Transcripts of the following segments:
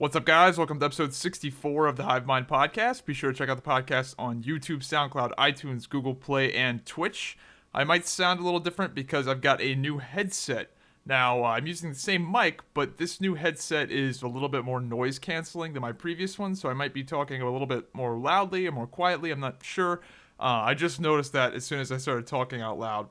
What's up, guys? Welcome to episode 64 of the Hive Mind podcast. Be sure to check out the podcast on YouTube, SoundCloud, iTunes, Google Play, and Twitch. I might sound a little different because I've got a new headset. Now, I'm using the same mic, but this new headset is a little bit more noise canceling than my previous one, so I might be talking a little bit more loudly or more quietly. I'm not sure. I just noticed that as soon as I started talking out loud.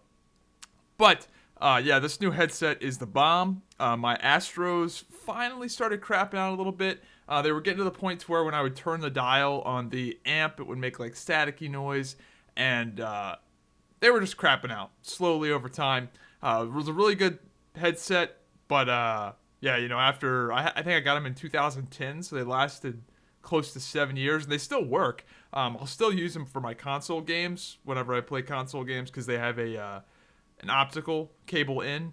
But this new headset is the bomb. My Astros finally started crapping out a little bit. They were getting to the point to where when I would turn the dial on the amp, it would make like staticky noise, and they were just crapping out slowly over time. It was a really good headset, but after I think I got them in 2010, so they lasted close to 7 years, and they still work. I'll still use them for my console games whenever I play console games because they have an optical cable in.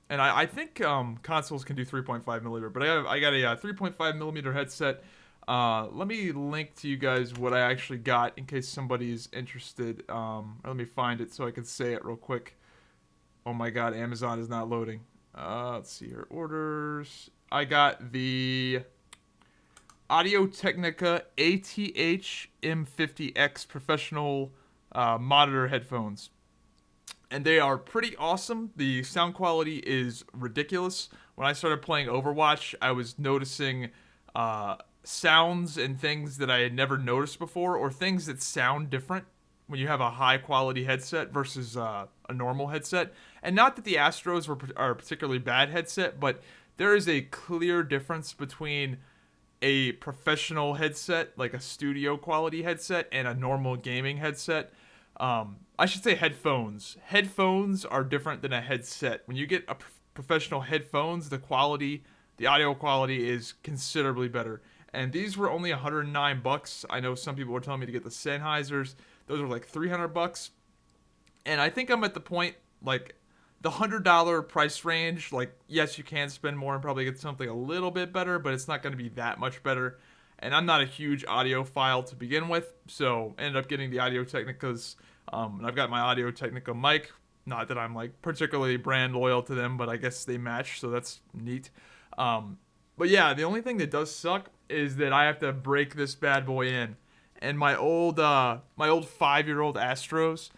And I think consoles can do 3.5 millimeter, but I got a 3.5 millimeter headset. Let me link to you guys what I actually got in case somebody is interested. Let me find it so I can say it real quick. Oh my god, Amazon is not loading. Let's see here. Orders. I got the Audio-Technica ATH M50X professional monitor headphones. And they are pretty awesome. The sound quality is ridiculous. When I started playing Overwatch, I was noticing sounds and things that I had never noticed before, or things that sound different when you have a high quality headset versus a normal headset. And not that the Astros are a particularly bad headset, but there is a clear difference between a professional headset, like a studio quality headset, and a normal gaming headset. I should say headphones. Headphones are different than a headset. When you get a professional headphones, the audio quality is considerably better. And these were only $109. I know some people were telling me to get the Sennheisers. Those were like $300. And I think I'm at the point, like, the $100 price range, like, yes, you can spend more and probably get something a little bit better, but it's not going to be that much better. And I'm not a huge audiophile to begin with, so I ended up getting the Audio-Technicas. And I've got my Audio-Technica mic. Not that I'm like particularly brand loyal to them, but I guess they match, so that's neat. But yeah, the only thing that does suck is that I have to break this bad boy in. And my old 5-year-old Astros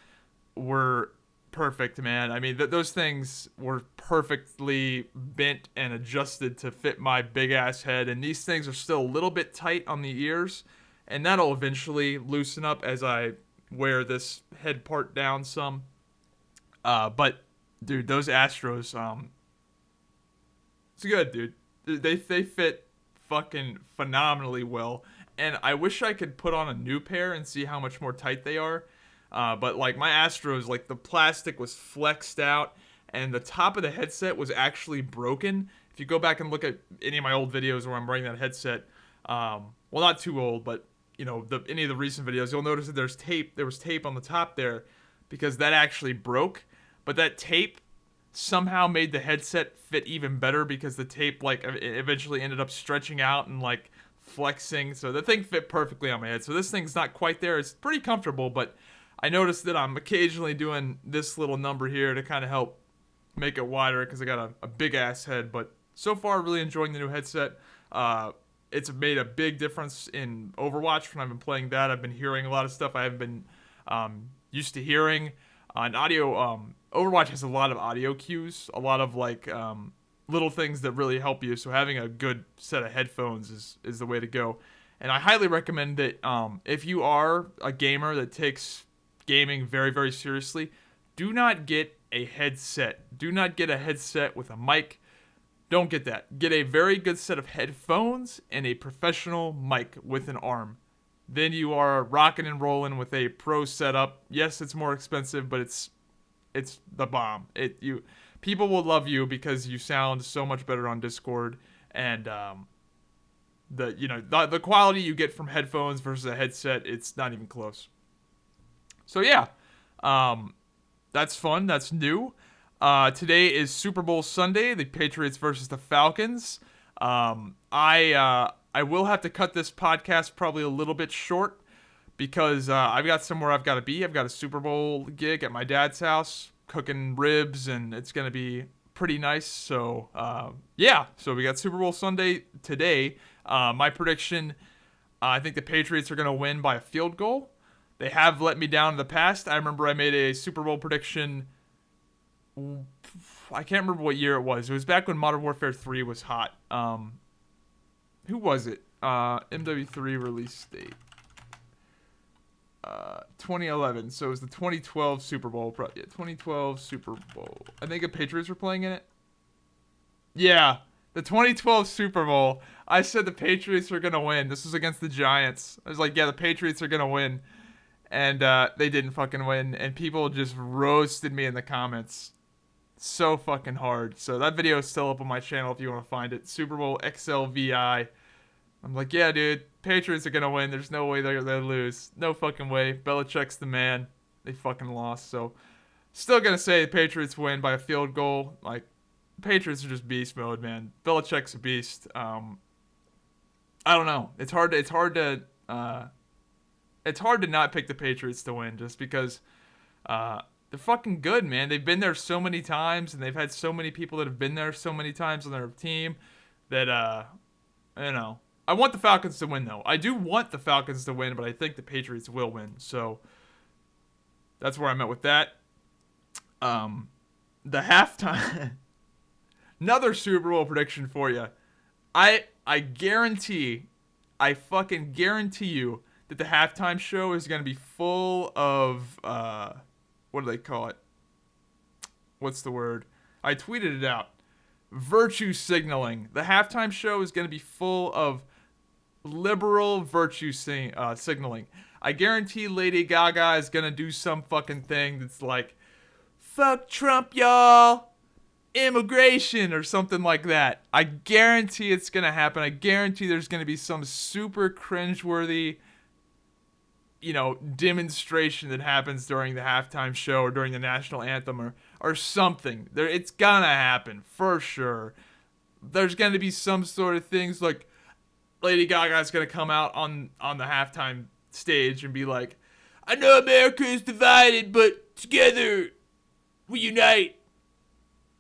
were perfect, man. I mean, those things were perfectly bent and adjusted to fit my big ass head, and these things are still a little bit tight on the ears, and that'll eventually loosen up as I wear this head part down some. But dude, those Astros, it's good, dude. They fit fucking phenomenally well, and I wish I could put on a new pair and see how much more tight they are. But like my Astros, like the plastic was flexed out, and the top of the headset was actually broken. If you go back and look at any of my old videos where I'm wearing that headset, well, not too old, but any of the recent videos, you'll notice that there was tape on the top there because that actually broke. But that tape somehow made the headset fit even better because the tape like eventually ended up stretching out and like flexing. So the thing fit perfectly on my head. So this thing's not quite there. It's pretty comfortable, but I noticed that I'm occasionally doing this little number here to kind of help make it wider because I got a big ass head. But so far, really enjoying the new headset. It's made a big difference in Overwatch when I've been playing that. I've been hearing a lot of stuff I haven't been used to hearing. On audio, Overwatch has a lot of audio cues, a lot of like little things that really help you. So having a good set of headphones is the way to go. And I highly recommend that if you are a gamer that takes gaming very, very seriously, do not get a headset. Do not get a headset with a mic. Don't get that. Get a very good set of headphones and a professional mic with an arm. Then you are rocking and rolling with a pro setup. Yes, it's more expensive, but it's the bomb. People will love you because you sound so much better on Discord, and the quality you get from headphones versus a headset, it's not even close. So yeah, that's fun. That's new. Today is Super Bowl Sunday, the Patriots versus the Falcons. I will have to cut this podcast probably a little bit short because I've got somewhere I've got to be. I've got a Super Bowl gig at my dad's house, cooking ribs, and it's going to be pretty nice. So yeah, so we got Super Bowl Sunday today. My prediction, I think the Patriots are going to win by a field goal. They have let me down in the past. I remember I made a Super Bowl prediction. I can't remember what year it was. It was back when Modern Warfare 3 was hot. Who was it? MW3 release date. 2011. So it was the 2012 Super Bowl. Yeah, 2012 Super Bowl. I think the Patriots were playing in it. Yeah, the 2012 Super Bowl. I said the Patriots are going to win. This was against the Giants. I was like, yeah, the Patriots are going to win. And they didn't fucking win. And people just roasted me in the comments. So fucking hard. So that video is still up on my channel if you want to find it. Super Bowl XLVI. I'm like, yeah, dude, Patriots are gonna win. There's no way they're gonna lose. No fucking way. Belichick's the man. They fucking lost. So, still gonna say the Patriots win by a field goal. Like, Patriots are just beast mode, man. Belichick's a beast. I don't know. It's hard to not pick the Patriots to win just because they're fucking good, man. They've been there so many times, and they've had so many people that have been there so many times on their team that you know. I want the Falcons to win, though. I do want the Falcons to win, but I think the Patriots will win. So that's where I'm at with that. The halftime. Another Super Bowl prediction for you. I guarantee, I fucking guarantee you that the halftime show is going to be full of, what do they call it? What's the word? I tweeted it out. Virtue signaling. The halftime show is going to be full of liberal virtue signaling. I guarantee Lady Gaga is gonna do some fucking thing that's like, fuck Trump, y'all, immigration, or something like that. I guarantee it's gonna happen. I guarantee there's gonna be some super cringeworthy, demonstration that happens during the halftime show or during the national anthem or something. It's gonna happen for sure. There's gonna be some sort of things like Lady Gaga's gonna come out on the halftime stage and be like, I know America is divided, but together we unite.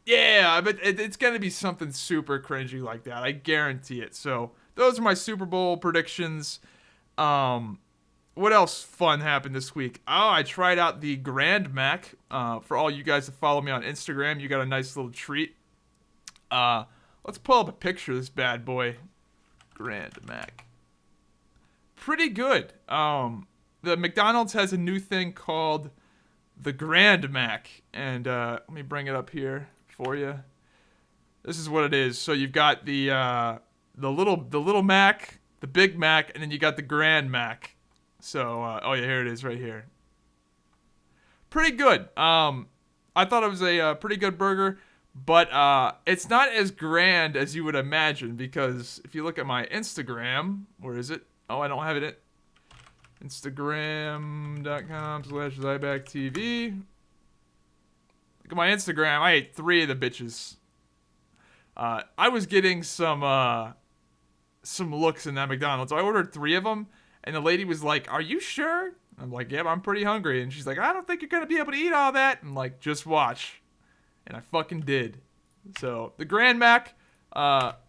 Yeah, but it's gonna be something super cringy like that. I guarantee it. So those are my Super Bowl predictions. What else fun happened this week? Oh, I tried out the Grand Mac. For all you guys that follow me on Instagram, you got a nice little treat. Let's pull up a picture of this bad boy. Grand Mac. Pretty good. The McDonald's has a new thing called the Grand Mac, and let me bring it up here for you. This is what it is. So you've got the little Mac, the Big Mac, and then you got the Grand Mac. So oh yeah, here it is right here. Pretty good. I thought it was a pretty good burger. But it's not as grand as you would imagine, because if you look at my Instagram, where is it? Oh, I don't have it. Instagram.com/ZybackTV. Look at my Instagram. I ate 3 of the bitches. I was getting some looks in that McDonald's. So I ordered 3 of them, and the lady was like, "Are you sure?" I'm like, "Yeah, I'm pretty hungry." And she's like, "I don't think you're gonna be able to eat all that." I'm like, "Just watch." And I fucking did. So, the Grand Mac,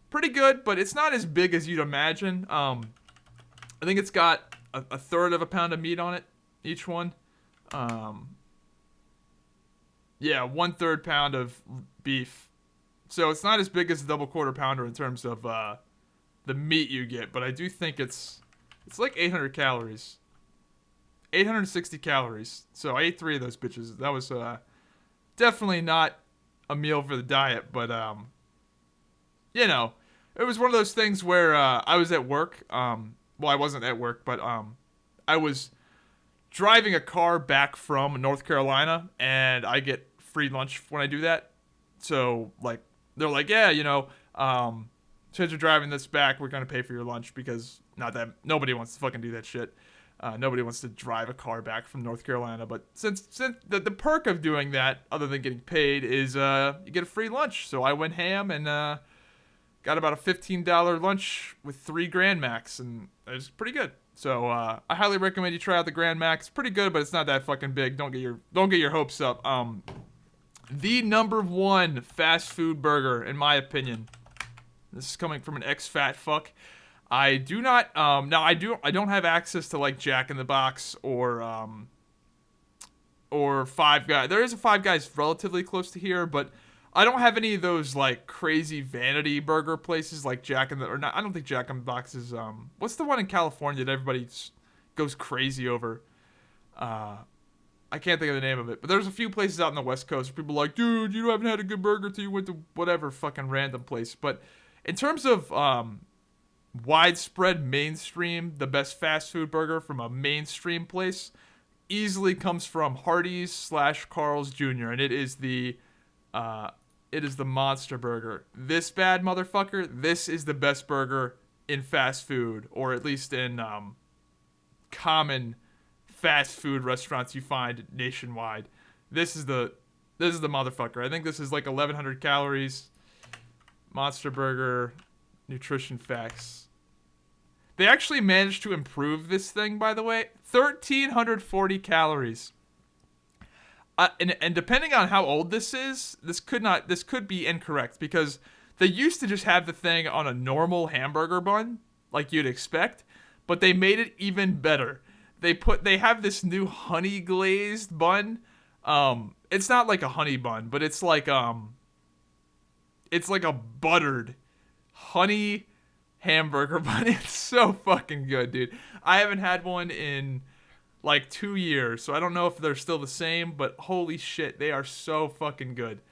pretty good, but it's not as big as you'd imagine. I think it's got a third of a pound of meat on it, each one. Yeah, 1/3 pound of beef. So, it's not as big as a double quarter pounder in terms of the meat you get, but I do think it's like 800 calories. 860 calories. So, I ate 3 of those bitches. That was definitely not a meal for the diet, but it was one of those things where I was at work. Well, I wasn't at work, but I was driving a car back from North Carolina, and I get free lunch when I do that. So like they're like, yeah, since you're driving this back, we're gonna pay for your lunch, because not that nobody wants to fucking do that shit. Nobody wants to drive a car back from North Carolina, but since the perk of doing that, other than getting paid, is you get a free lunch. So I went ham and got about a $15 lunch with 3 Grand Macs, and it was pretty good. So I highly recommend you try out the Grand Mac. It's pretty good, but it's not that fucking big. Don't get your hopes up. The #1 fast food burger, in my opinion. This is coming from an ex-fat fuck. I do not, now I don't have access to like Jack in the Box or Five Guys. There is a Five Guys relatively close to here, but I don't have any of those like crazy vanity burger places like Jack in the, or not, I don't think Jack in the Box is, what's the one in California that everybody goes crazy over? I can't think of the name of it, but there's a few places out in the West Coast where people are like, dude, you haven't had a good burger till you went to whatever fucking random place. But in terms of widespread mainstream, the best fast food burger from a mainstream place easily comes from Hardee's / Carl's Jr. and it is the Monster Burger. This bad motherfucker, this is the best burger in fast food, or at least in common fast food restaurants you find nationwide. This is the motherfucker. I think this is like 1,100 calories. Monster Burger nutrition facts. They actually managed to improve this thing, by the way. 1,340 calories. And depending on how old this is, this could be incorrect, because they used to just have the thing on a normal hamburger bun, like you'd expect, but they made it even better. They have this new honey glazed bun. It's not like a honey bun, but it's like a buttered honey hamburger bun. It's so fucking good, dude. I haven't had one in like 2 years, so I don't know if they're still the same, but holy shit, they are so fucking good.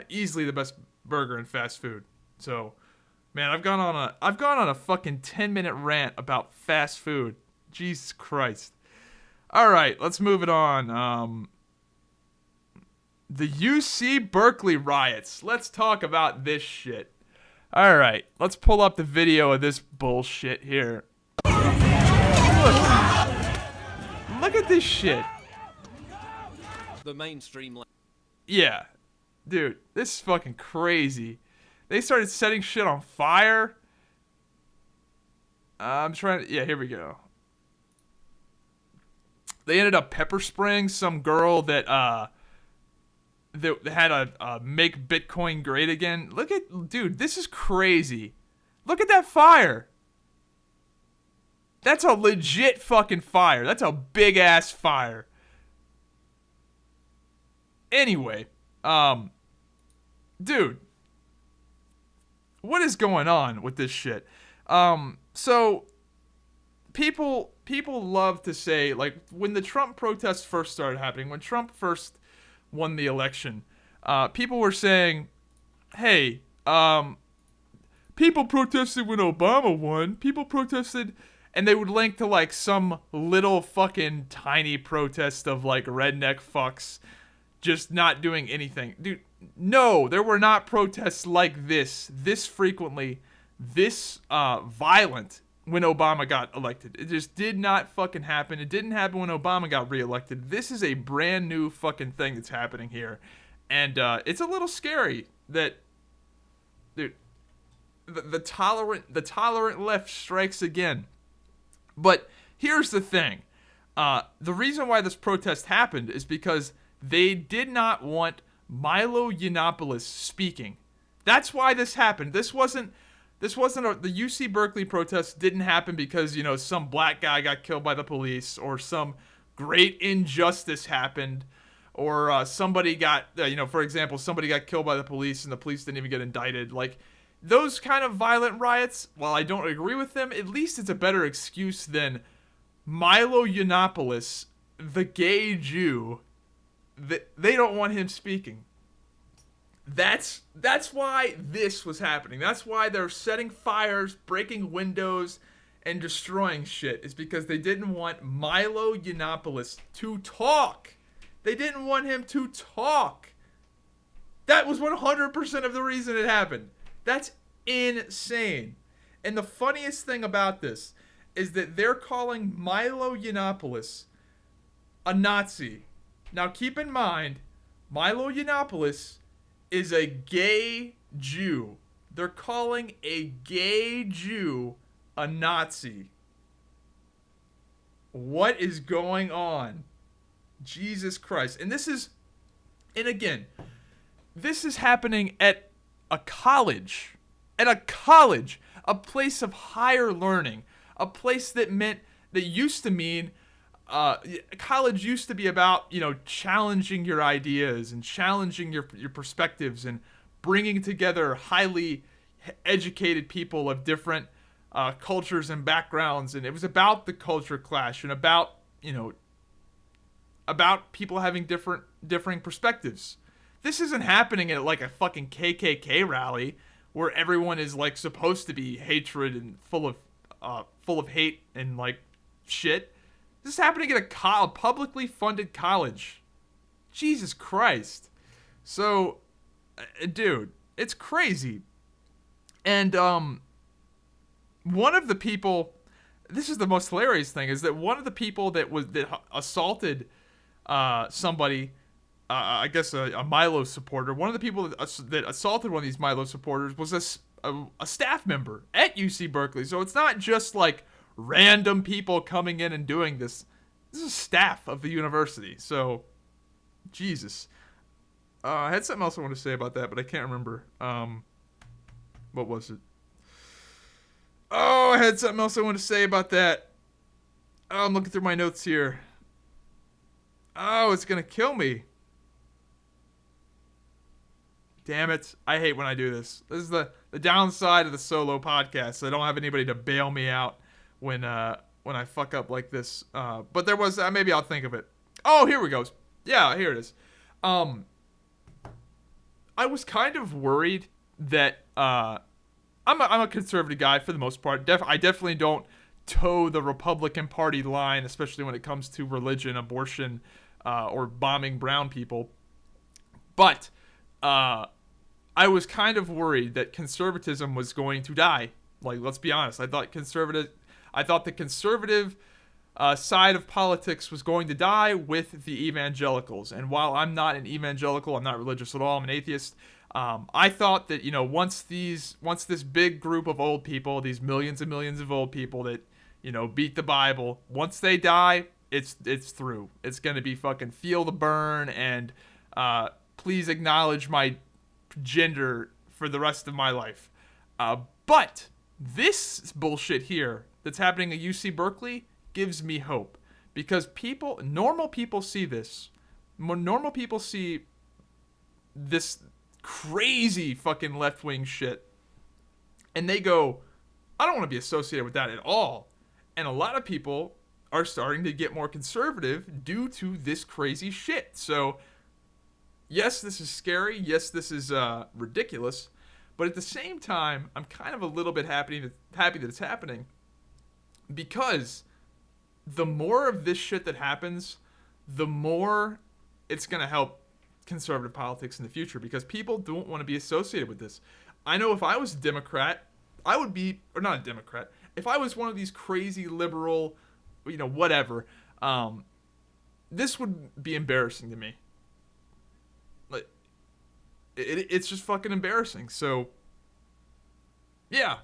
Easily the best burger in fast food. So, man, I've gone on a fucking 10-minute rant about fast food. Jesus Christ. All right, let's move it on. The UC Berkeley Riots. Let's talk about this shit. All right, let's pull up the video of this bullshit here. Look at this shit. The mainstream. Yeah, dude, this is fucking crazy. They started setting shit on fire. I'm trying to, yeah, here we go. They ended up pepper spraying some girl that had a make Bitcoin great again. Look at, dude, this is crazy. Look at that fire. That's a legit fucking fire. That's a big ass fire. Anyway, dude, what is going on with this shit? So people love to say, like, when the Trump protests first started happening, when Trump first won the election, people were saying, hey, people protested when Obama won. People protested, and they would link to like some little fucking tiny protest of like redneck fucks just not doing anything. Dude, no, there were not protests like this frequently, this violent when Obama got elected. It just did not fucking happen. It didn't happen when Obama got reelected. This is a brand new fucking thing that's happening here. And it's a little scary that, dude, the tolerant left strikes again. But here's the thing. The reason why this protest happened is because they did not want Milo Yiannopoulos speaking. That's why this happened. The UC Berkeley protest didn't happen because, you know, some black guy got killed by the police, or some great injustice happened, or somebody got, for example, somebody got killed by the police and the police didn't even get indicted. Like, those kind of violent riots, while I don't agree with them, at least it's a better excuse than Milo Yiannopoulos, the gay Jew. They don't want him speaking. That's why this was happening. That's why they're setting fires, breaking windows, and destroying shit. Is because they didn't want Milo Yiannopoulos to talk. They didn't want him to talk. That was 100% of the reason it happened. That's insane. And the funniest thing about this is that they're calling Milo Yiannopoulos a Nazi. Now keep in mind, Milo Yiannopoulos is a gay Jew. They're calling a gay Jew a Nazi. What is going on? Jesus Christ. And again, This is happening at a college. A place of higher learning. A place that used to mean, college used to be about, challenging your ideas and challenging your perspectives and bringing together highly educated people of different cultures and backgrounds. And it was about the culture clash and about, about people having differing perspectives. This isn't happening at like a fucking KKK rally where everyone is like supposed to be hatred and full of hate and like shit. This is happening at a publicly funded college. Jesus Christ. So, dude, it's crazy. And one of the people, this is the most hilarious thing, is that one of the people that assaulted somebody, I guess a Milo supporter, one of the people that assaulted one of these Milo supporters was a staff member at UC Berkeley. So it's not just like random people coming in and doing this. This is staff of the university. So, Jesus. I had something else I want to say about that, but I can't remember. What was it? Oh, I had something else I want to say about that. Oh, I'm looking through my notes here. Oh, it's going to kill me. Damn it. I hate when I do this. This is the downside of the solo podcast. I don't have anybody to bail me out when I fuck up like this. But there was, maybe I'll think of it. Oh, here we go. Yeah, here it is. I was kind of worried that, I'm a conservative guy for the most part. I definitely don't toe the Republican Party line, especially when it comes to religion, abortion, or bombing brown people. But I was kind of worried that conservatism was going to die. Like, let's be honest. I thought the conservative side of politics was going to die with the evangelicals. And while I'm not an evangelical, I'm not religious at all, I'm an atheist. I thought that, once this big group of old people, these millions and millions of old people that, beat the Bible, once they die, it's through. It's going to be fucking feel the burn and please acknowledge my gender for the rest of my life. But this bullshit here that's happening at UC Berkeley gives me hope, because normal people see this. Normal people see this crazy fucking left-wing shit, and they go, I don't want to be associated with that at all. And a lot of people are starting to get more conservative due to this crazy shit. So yes, this is scary. Yes, this is ridiculous. But at the same time, I'm kind of a little bit happy that it's happening, because the more of this shit that happens, the more it's going to help conservative politics in the future, because people don't want to be associated with this. I know if I was a Democrat, I would be, or not a Democrat, if I was one of these crazy liberal, whatever, this would be embarrassing to me. Like, it's just fucking embarrassing. So, yeah.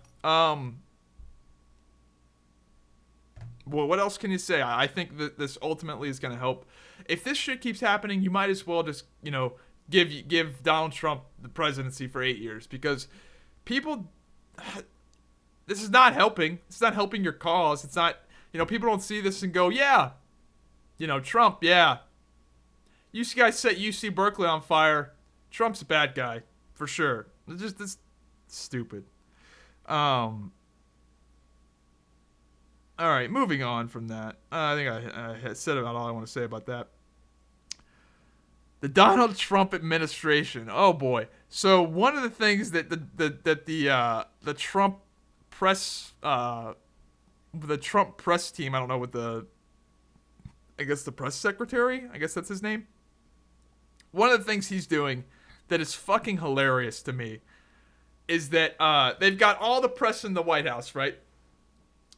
Well, what else can you say? I think that this ultimately is going to help. If this shit keeps happening, you might as well just, give Donald Trump the presidency for 8 years, because people, this is not helping. It's not helping your cause. It's not, people don't see this and go, yeah, Trump, yeah. You guys set UC Berkeley on fire. Trump's a bad guy, for sure. It's stupid. All right, moving on from that. I think I said about all I want to say about that. The Donald Trump administration. Oh boy. So one of the things that the Trump press team, I don't know what I guess the press secretary, I guess that's his name. One of the things he's doing that is fucking hilarious to me is that they've got all the press in the White House, right?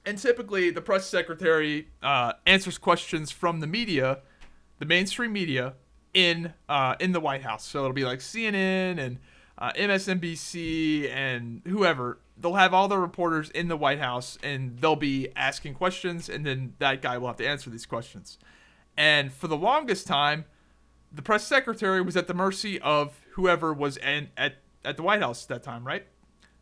And typically, the press secretary answers questions from the media, the mainstream media, in the White House. So it'll be like CNN and MSNBC and whoever. They'll have all the reporters in the White House, and they'll be asking questions, and then that guy will have to answer these questions. And for the longest time, the press secretary was at the mercy of whoever was at the White House at that time, right?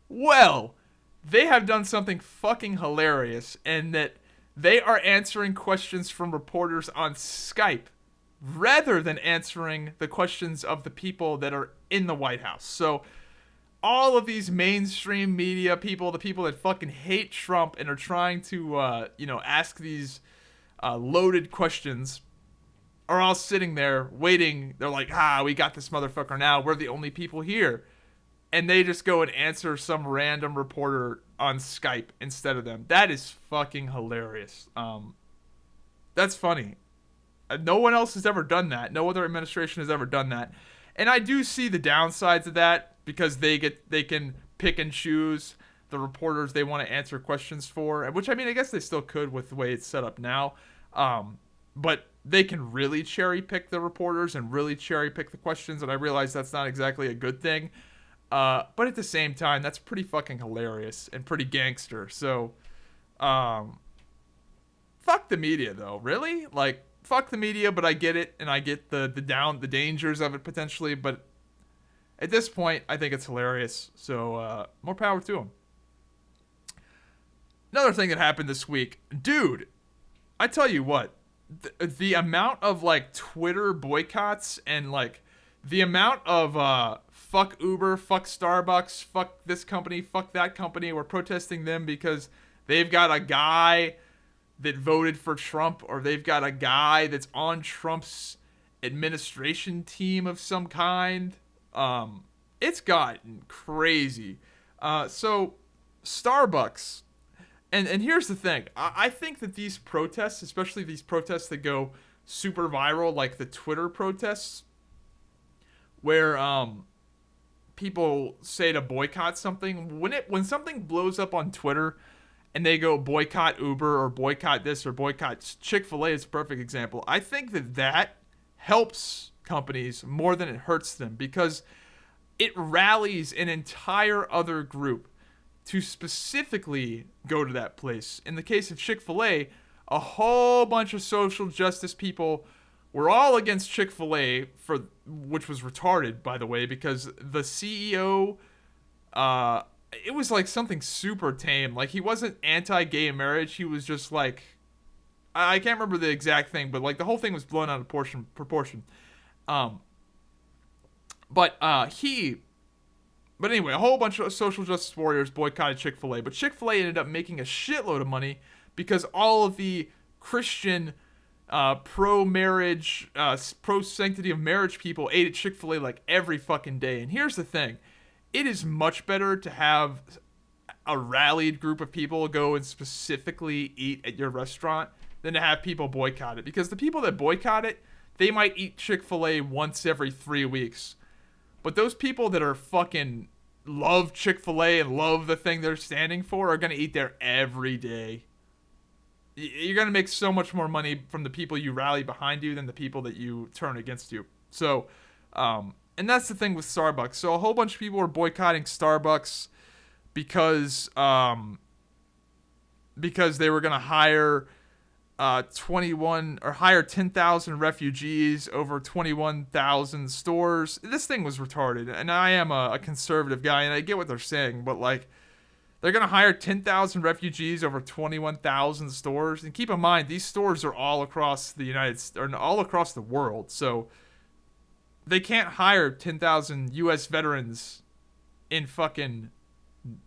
Well, they have done something fucking hilarious, in that they are answering questions from reporters on Skype rather than answering the questions of the people that are in the White House. So all of these mainstream media people, the people that fucking hate Trump and are trying to, ask these loaded questions, are all sitting there waiting. They're like, we got this motherfucker now. We're the only people here. And they just go and answer some random reporter on Skype instead of them. That is fucking hilarious. That's funny. No one else has ever done that. No other administration has ever done that. And I do see the downsides of that, because they can pick and choose the reporters they want to answer questions for, which, I mean, I guess they still could with the way it's set up now. But they can really cherry pick the reporters and really cherry pick the questions, and I realize that's not exactly a good thing. But at the same time, that's pretty fucking hilarious and pretty gangster. So, fuck the media, though. Really? Like, fuck the media, but I get it, and I get the dangers of it potentially, but at this point, I think it's hilarious. So, more power to them. Another thing that happened this week, dude, I tell you what, the amount of, like, Twitter boycotts and, like, the amount of, fuck Uber, fuck Starbucks, fuck this company, fuck that company, we're protesting them because they've got a guy that voted for Trump, or they've got a guy that's on Trump's administration team of some kind. It's gotten crazy. So Starbucks, and here's the thing. I think that these protests, especially these protests that go super viral, like the Twitter protests, where people say to boycott something, when something blows up on Twitter and they go boycott Uber or boycott this or boycott Chick-fil-A is a perfect example. I think that helps companies more than it hurts them, because it rallies an entire other group to specifically go to that place. In the case of Chick-fil-A, a whole bunch of social justice people were all against Chick-fil-A, which was retarded, by the way, because the CEO, it was like something super tame. Like, he wasn't anti-gay marriage. He was just like, I can't remember the exact thing, but like the whole thing was blown out of proportion. But anyway, a whole bunch of social justice warriors boycotted Chick-fil-A, but Chick-fil-A ended up making a shitload of money because all of the Christian pro-marriage, pro-sanctity of marriage people ate at Chick-fil-A like every fucking day. And here's the thing. It is much better to have a rallied group of people go and specifically eat at your restaurant than to have people boycott it. Because the people that boycott it, they might eat Chick-fil-A once every 3 weeks. But those people that are fucking love Chick-fil-A and love the thing they're standing for are going to eat there every day. You're going to make so much more money from the people you rally behind you than the people that you turn against you. So, and that's the thing with Starbucks. So a whole bunch of people are boycotting Starbucks because they were going to hire 10,000 refugees over 21,000 stores. This thing was retarded, and I am a conservative guy, and I get what they're saying, but like, they're going to hire 10,000 refugees over 21,000 stores. And keep in mind, these stores are all across the all across the world. So they can't hire 10,000 U.S. veterans in fucking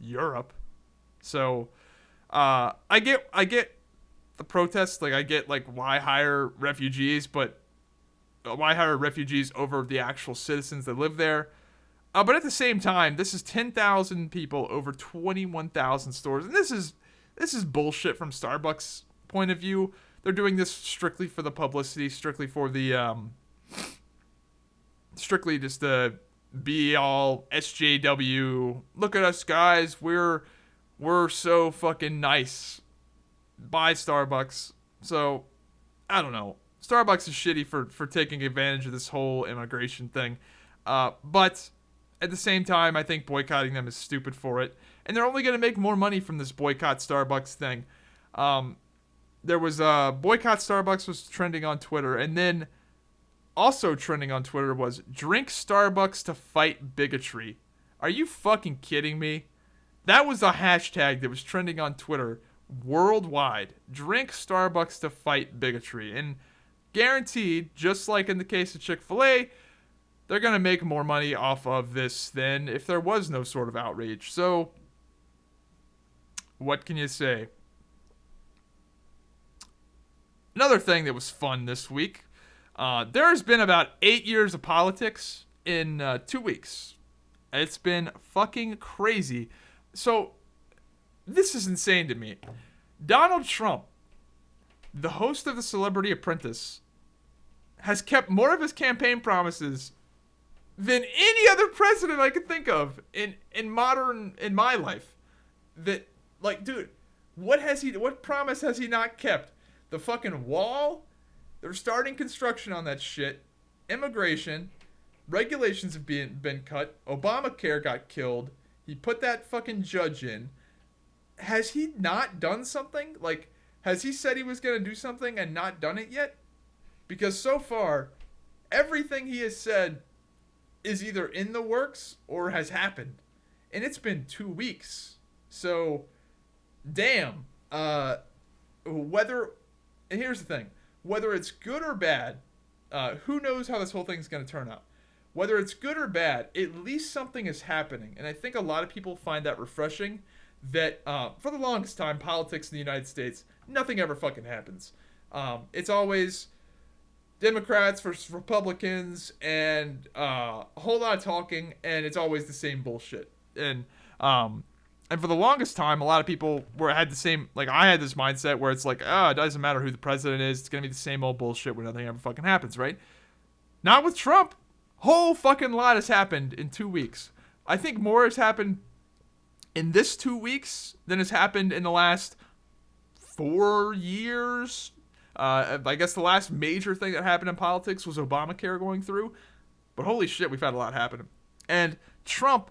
Europe. So I get the protests. Like, I get like why hire refugees, but why hire refugees over the actual citizens that live there? But at the same time, this is 10,000 people over 21,000 stores, and this is bullshit from Starbucks' point of view. They're doing this strictly for the publicity, strictly for the strictly just the be all SJW. Look at us, guys. We're so fucking nice. Buy Starbucks. So I don't know. Starbucks is shitty for taking advantage of this whole immigration thing, but at the same time, I think boycotting them is stupid for it. And they're only going to make more money from this boycott Starbucks thing. There was boycott Starbucks was trending on Twitter. And then Also trending on Twitter was drink Starbucks to fight bigotry. Are you fucking kidding me? That was a hashtag that was trending on Twitter worldwide. Drink Starbucks to fight bigotry. And guaranteed, just like in the case of Chick-fil-A, they're going to make more money off of this than if there was no sort of outrage. So, what can you say? Another thing that was fun this week, there's been about 8 years of politics in 2 weeks. It's been fucking crazy. So, this is insane to me. Donald Trump, the host of The Celebrity Apprentice, has kept more of his campaign promises than any other president I could think of in my life. That, like, dude, what promise has he not kept? The fucking wall? They're starting construction on that shit. Immigration. Regulations have been cut. Obamacare got killed. He put that fucking judge in. Has he not done something? Like, has he said he was going to do something and not done it yet? Because so far, everything he has said is either in the works or has happened. And it's been 2 weeks. So, damn. And here's the thing. Whether it's good or bad, who knows how this whole thing's going to turn out. Whether it's good or bad, at least something is happening. And I think a lot of people find that refreshing, that for the longest time, politics in the United States, nothing ever fucking happens. It's always Democrats versus Republicans and a whole lot of talking, and it's always the same bullshit. And for the longest time, a lot of people had the same, like, I had this mindset where it's like, it doesn't matter who the president is, it's going to be the same old bullshit where nothing ever fucking happens, right? Not with Trump. Whole fucking lot has happened in 2 weeks. I think more has happened in this 2 weeks than has happened in the last 4 years. I guess the last major thing that happened in politics was Obamacare going through. But holy shit, we've had a lot happen. And Trump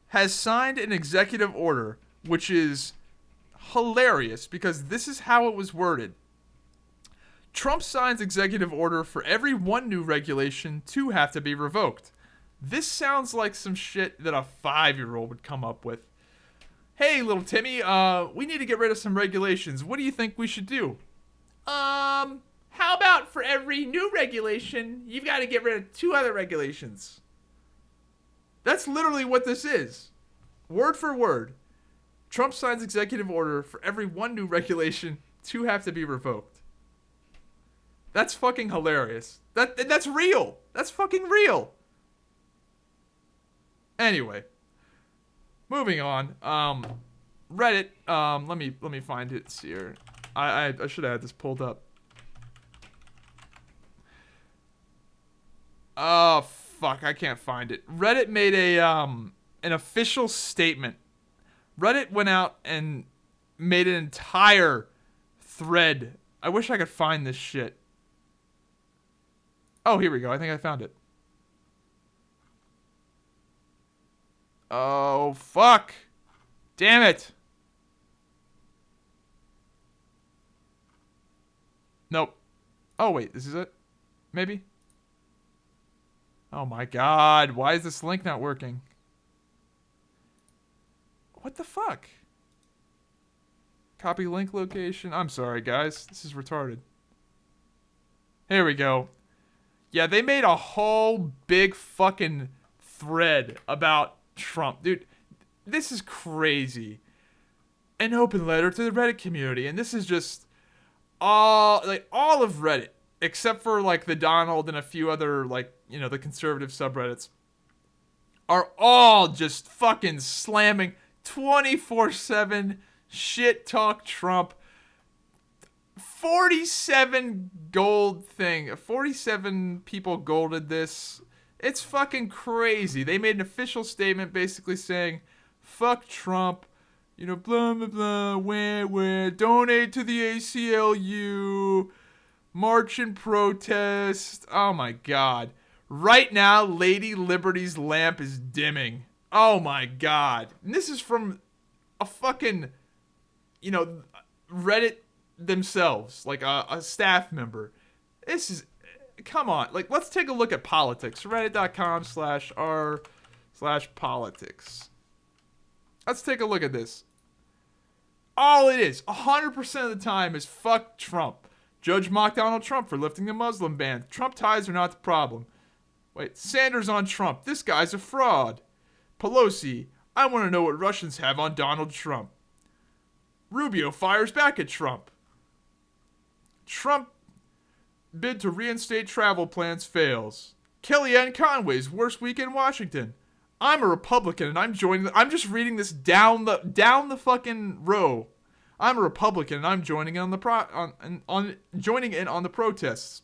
has signed an executive order, which is hilarious because this is how it was worded. Trump signs executive order for every one new regulation, 2 have to be revoked. This sounds like some shit that a 5-year-old would come up with. Hey, little Timmy, we need to get rid of some regulations. What do you think we should do? How about for every new regulation, you've got to get rid of 2 other regulations? That's literally what this is. Word for word. Trump signs executive order for every one new regulation, 2 have to be revoked. That's fucking hilarious. That's real. That's fucking real. Anyway, moving on. Reddit. Let me find it here. I should have had this pulled up. Oh fuck, I can't find it. Reddit made an official statement. Reddit went out and made an entire thread. I wish I could find this shit. Oh, here we go. I think I found it. Oh, fuck. Damn it. Nope. Oh, wait. This is it? Maybe? Oh, my God. Why is this link not working? What the fuck? Copy link location. I'm sorry, guys. This is retarded. Here we go. Yeah, they made a whole big fucking thread about Trump. Dude, this is crazy. An open letter to the Reddit community. And this is just all of Reddit, except for like the Donald and a few other, like, you know, the conservative subreddits, are all just fucking slamming 24/7 shit talk Trump. 47 gold thing. 47 people golded this. It's fucking crazy. They made an official statement basically saying, fuck Trump, you know, blah, blah, blah, where, donate to the ACLU, march and protest. Oh my God. Right now, Lady Liberty's lamp is dimming. Oh my God. And this is from a fucking, you know, Reddit themselves, like a staff member. This is come on. Like, let's take a look at politics. Reddit.com/r/politics. Let's take a look at this. All it is, 100% of the time, is fuck Trump. Judge McDonald Trump for lifting the Muslim ban. Trump ties are not the problem. Wait, Sanders on Trump. This guy's a fraud. Pelosi. I want to know what Russians have on Donald Trump. Rubio fires back at Trump. Trump bid to reinstate travel plans fails. Kellyanne Conway's worst week in Washington. I'm a Republican and I'm just reading this down the fucking row. I'm a Republican and I'm joining in on the protests.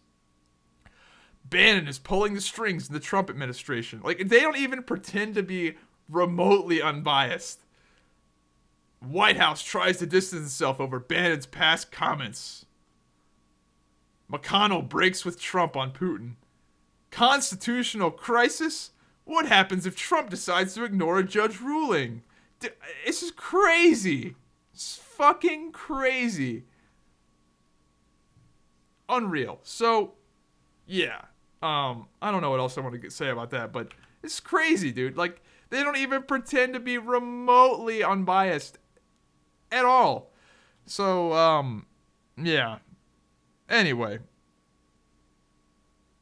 Bannon is pulling the strings in the Trump administration. Like, they don't even pretend to be remotely unbiased. White House tries to distance itself over Bannon's past comments. McConnell breaks with Trump on Putin. Constitutional crisis? What happens if Trump decides to ignore a judge ruling? This is crazy. It's fucking crazy. Unreal. So, yeah. I don't know what else I want to say about that, but it's crazy, dude. Like, they don't even pretend to be remotely unbiased at all. So, yeah. Anyway.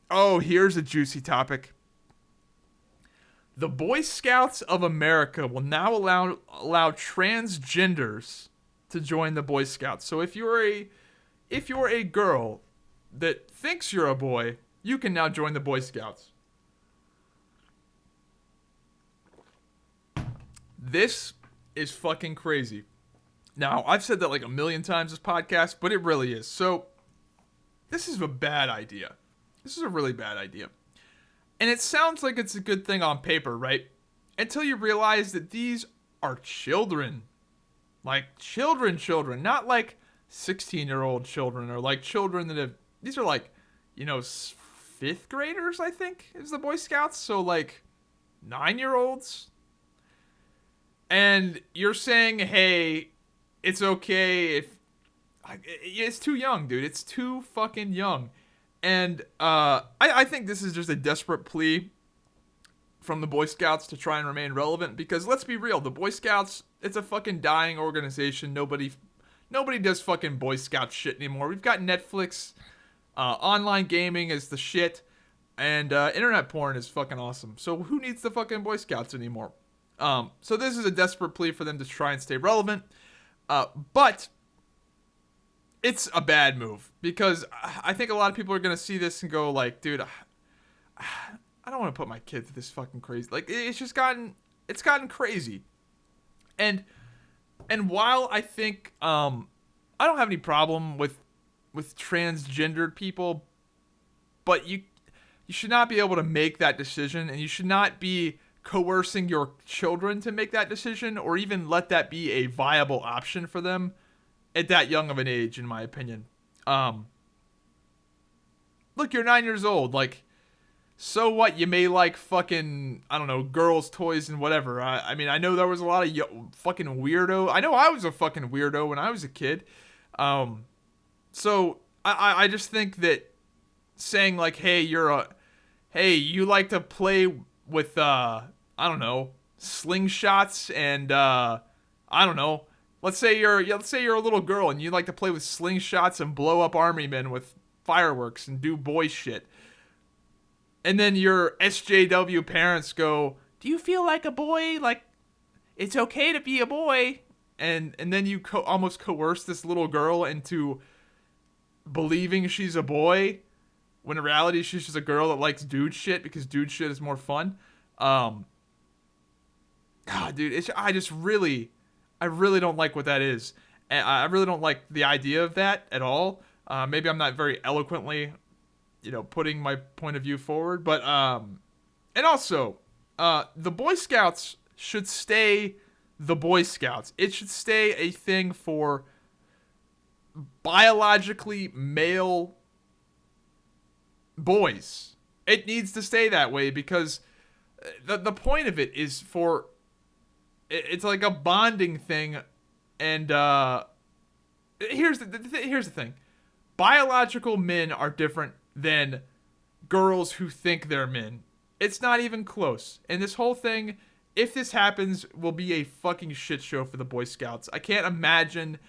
Oh, here's a juicy topic. The Boy Scouts of America will now allow transgenders to join the Boy Scouts. So if you're a girl that thinks you're a boy, you can now join the Boy Scouts. This is fucking crazy. Now, I've said that like a million times this podcast, but it really is. So, this is a bad idea. This is a really bad idea. And it sounds like it's a good thing on paper, right? Until you realize that these are children. Like, children. Not like 16-year-old children or like children that have... These are like, 5th graders, I think, is the Boy Scouts. So, like, 9-year-olds. And you're saying, hey, it's okay if... It's too young, dude. It's too fucking young. And I think this is just a desperate plea from the Boy Scouts to try and remain relevant. Because let's be real, the Boy Scouts, it's a fucking dying organization. Nobody does fucking Boy Scout shit anymore. We've got Netflix, online gaming is the shit, and internet porn is fucking awesome. So who needs the fucking Boy Scouts anymore? So this is a desperate plea for them to try and stay relevant. But it's a bad move because I think a lot of people are going to see this and go like, dude, I don't want to put my kid through this fucking crazy. Like, it's gotten crazy. And while I think, I don't have any problem with transgendered people, but you should not be able to make that decision, and you should not be coercing your children to make that decision or even let that be a viable option for them at that young of an age, in my opinion. Look, you're 9 years old. Like, so what? You may like fucking, I don't know, girls' toys and whatever. I mean, I know there was a lot of fucking weirdo. I know I was a fucking weirdo when I was a kid. So I just think that saying like, hey, you like to play with, I don't know, slingshots and, I don't know. Let's say you're a little girl and you like to play with slingshots and blow up army men with fireworks and do boy shit. And then your SJW parents go, "Do you feel like a boy? Like, it's okay to be a boy." And then you almost coerce this little girl into believing she's a boy, when in reality she's just a girl that likes dude shit because dude shit is more fun. God, dude, I really don't like what that is. And I really don't like the idea of that at all. Maybe I'm not very eloquently, putting my point of view forward. But, and also, the Boy Scouts should stay the Boy Scouts. It should stay a thing for biologically male boys. It needs to stay that way because the point of it is for... It's like a bonding thing, and here's the thing: biological men are different than girls who think they're men. It's not even close. And this whole thing, if this happens, will be a fucking shit show for the Boy Scouts. I can't imagine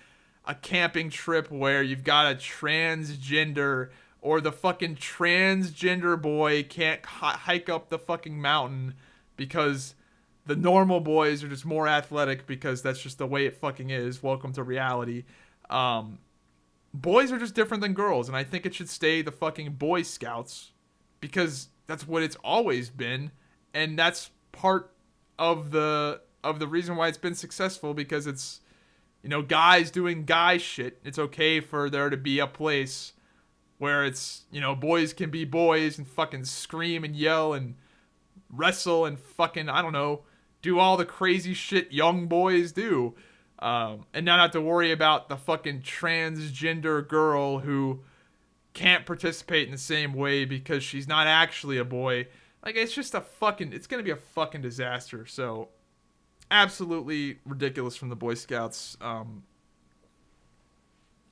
a camping trip where you've got a transgender or the fucking transgender boy can't hike up the fucking mountain because the normal boys are just more athletic because that's just the way it fucking is. Welcome to reality. Boys are just different than girls, and I think it should stay the fucking Boy Scouts because that's what it's always been, and that's part of the reason why it's been successful, because it's, you know, guys doing guy shit. It's okay for there to be a place where it's, you know, boys can be boys and fucking scream and yell and wrestle and fucking, I don't know, do all the crazy shit young boys do. And not have to worry about the fucking transgender girl who can't participate in the same way because she's not actually a boy. Like, it's just it's gonna be a fucking disaster. So, absolutely ridiculous from the Boy Scouts.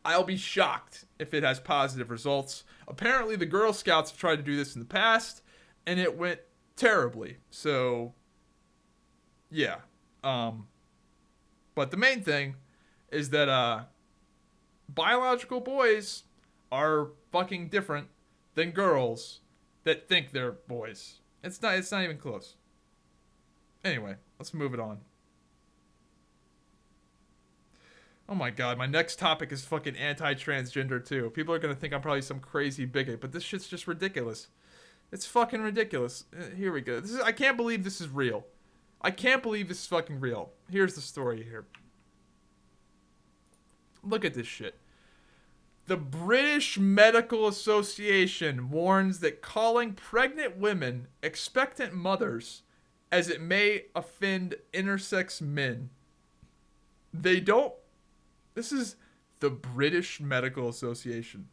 I'll be shocked if it has positive results. Apparently, the Girl Scouts have tried to do this in the past, and it went terribly. So, yeah. But the main thing is that biological boys are fucking different than girls that think they're boys. It's not even close. Anyway, let's move it on. Oh my god, my next topic is fucking anti-transgender too. People are gonna think I'm probably some crazy bigot, but this shit's just ridiculous. It's fucking ridiculous. Here we go. I can't believe this is real. I can't believe this is fucking real. Here's the story here. Look at this shit. The British Medical Association warns that calling pregnant women expectant mothers, as it may offend intersex men. This is the British Medical Association.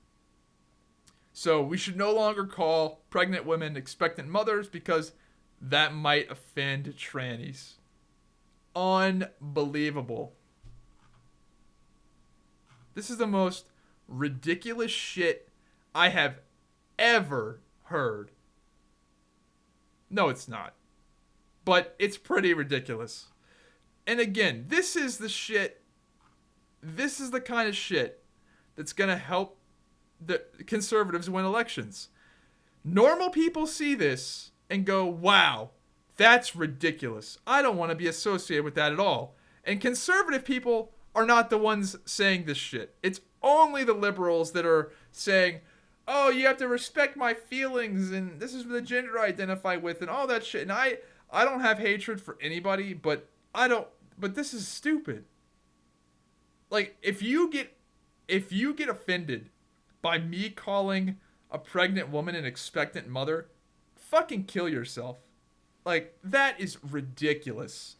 So we should no longer call pregnant women expectant mothers because that might offend trannies. Unbelievable. This is the most ridiculous shit I have ever heard. No, it's not. But it's pretty ridiculous. And again, this is the shit. This is the kind of shit that's going to help the conservatives win elections. Normal people see this and go, wow, that's ridiculous. I don't want to be associated with that at all. And conservative people are not the ones saying this shit. It's only the liberals that are saying, oh, you have to respect my feelings, and this is the gender I identify with, and all that shit. And I don't have hatred for anybody, but this is stupid. Like, if you get offended by me calling a pregnant woman an expectant mother, fucking kill yourself. Like, that is ridiculous.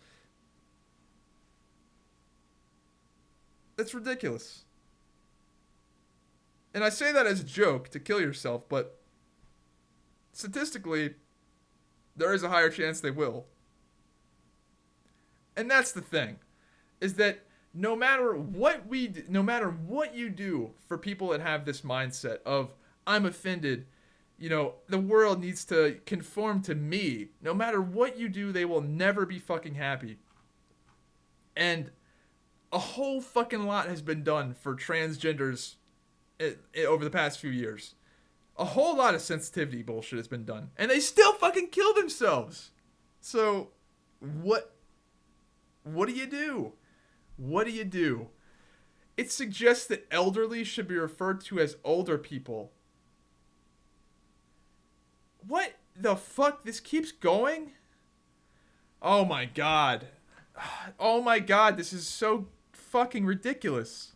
That's ridiculous. And I say that as a joke, to kill yourself, but statistically, there is a higher chance they will. And that's the thing, is that no matter what you do for people that have this mindset of, I'm offended, you know, the world needs to conform to me. No matter what you do, they will never be fucking happy. And a whole fucking lot has been done for transgenders over the past few years. A whole lot of sensitivity bullshit has been done. And they still fucking kill themselves. So, what do you do? What do you do? It suggests that elderly should be referred to as older people. What the fuck? This keeps going? Oh my god. Oh my god, this is so fucking ridiculous.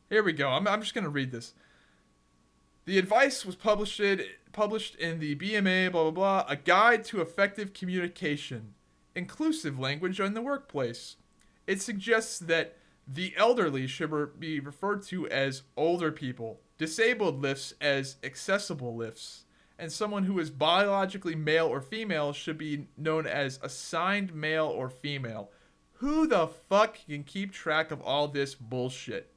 Here we go. I'm just going to read this. The advice was published in the BMA, blah, blah, blah, a guide to effective communication, inclusive language in the workplace. It suggests that the elderly should be referred to as older people, disabled lifts as accessible lifts, and someone who is biologically male or female should be known as assigned male or female. Who the fuck can keep track of all this bullshit?